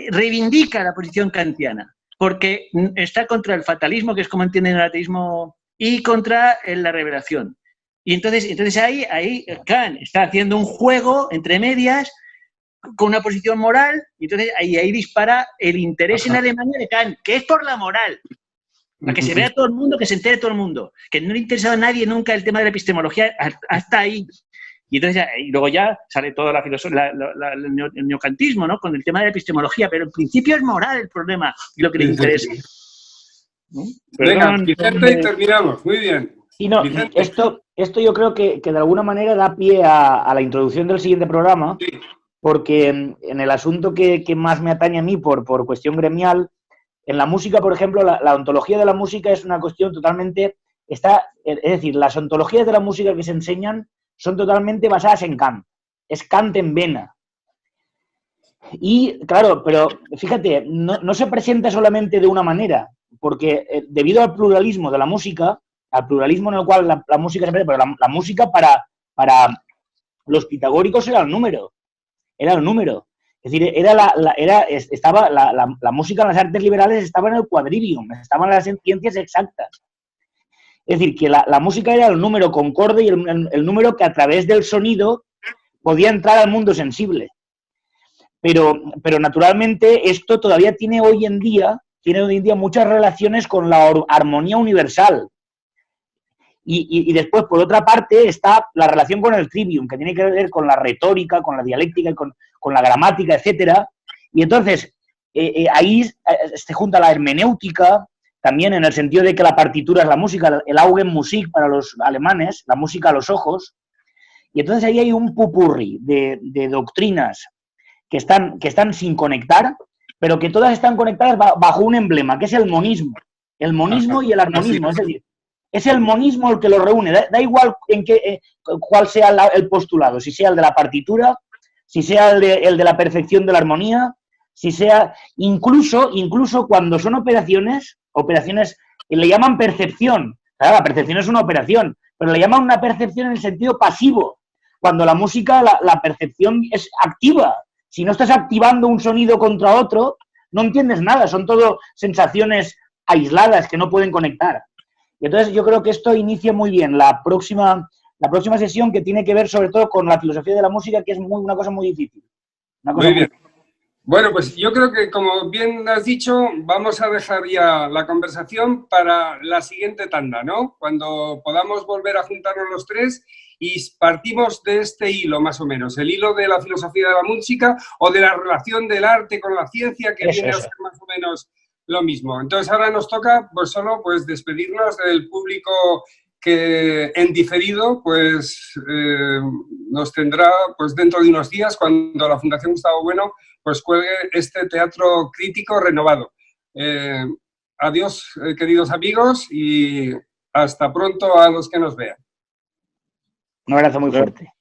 reivindica la posición kantiana, porque está contra el fatalismo, que es como entienden el ateísmo, y contra la revelación. Y entonces ahí Kant está haciendo un juego entre medias con una posición moral, y entonces ahí dispara el interés en Alemania de Kant, que es por la moral, para que se vea todo el mundo, que se entere todo el mundo, que no le interesaba a nadie nunca el tema de la epistemología hasta ahí. Y entonces y luego ya sale toda la filosofía, el neocantismo, ¿no? Con el tema de la epistemología, pero en principio es moral el problema, lo que le interesa. Venga, Vicente, y terminamos. Muy bien. Y no, esto yo creo que de alguna manera da pie a la introducción del siguiente programa, sí. Porque en el asunto que más me atañe a mí por cuestión gremial, en la música, por ejemplo, la ontología de la música es una cuestión totalmente... es decir, las ontologías de la música que se enseñan son totalmente basadas en Kant. Es Kant en vena. Y, claro, pero fíjate, no se presenta solamente de una manera, porque debido al pluralismo de la música, al pluralismo en el cual la música se presenta, pero la música para los pitagóricos era el número. Era el número. Es decir, la música en las artes liberales estaba en el quadrivium, estaba en las ciencias exactas. Es decir, que la música era el número concorde y el número que a través del sonido podía entrar al mundo sensible. Pero naturalmente esto todavía tiene hoy en día muchas relaciones con la armonía universal. Y después, por otra parte, está la relación con el trivium, que tiene que ver con la retórica, con la dialéctica, con la gramática, etcétera. Y entonces, ahí se junta la hermenéutica, también en el sentido de que la partitura es la música, el Augenmusik para los alemanes, la música a los ojos. Y entonces ahí hay un pupurri de doctrinas que están sin conectar, pero que todas están conectadas bajo un emblema, que es el monismo. El monismo y el armonismo, es decir, es el monismo el que lo reúne. Da igual cuál sea el postulado, si sea el de la partitura, si sea el de la perfección de la armonía, si sea... Incluso cuando son operaciones le llaman percepción. Claro, la percepción es una operación, pero le llaman una percepción en el sentido pasivo. Cuando la música, la percepción es activa. Si no estás activando un sonido contra otro, no entiendes nada. Son todo sensaciones aisladas que no pueden conectar. Y entonces yo creo que esto inicia muy bien la próxima sesión, que tiene que ver sobre todo con la filosofía de la música, que es una cosa muy difícil. Muy bien. Bueno, pues yo creo que, como bien has dicho, vamos a dejar ya la conversación para la siguiente tanda, ¿no? Cuando podamos volver a juntarnos los tres y partimos de este hilo, más o menos, el hilo de la filosofía de la música o de la relación del arte con la ciencia, que viene a ser más o menos lo mismo. Entonces ahora nos toca pues solo pues despedirnos del público que en diferido pues nos tendrá pues dentro de unos días, cuando la Fundación Gustavo Bueno pues cuelgue este teatro crítico renovado. Adiós, queridos amigos, y hasta pronto a los que nos vean. Un abrazo muy fuerte.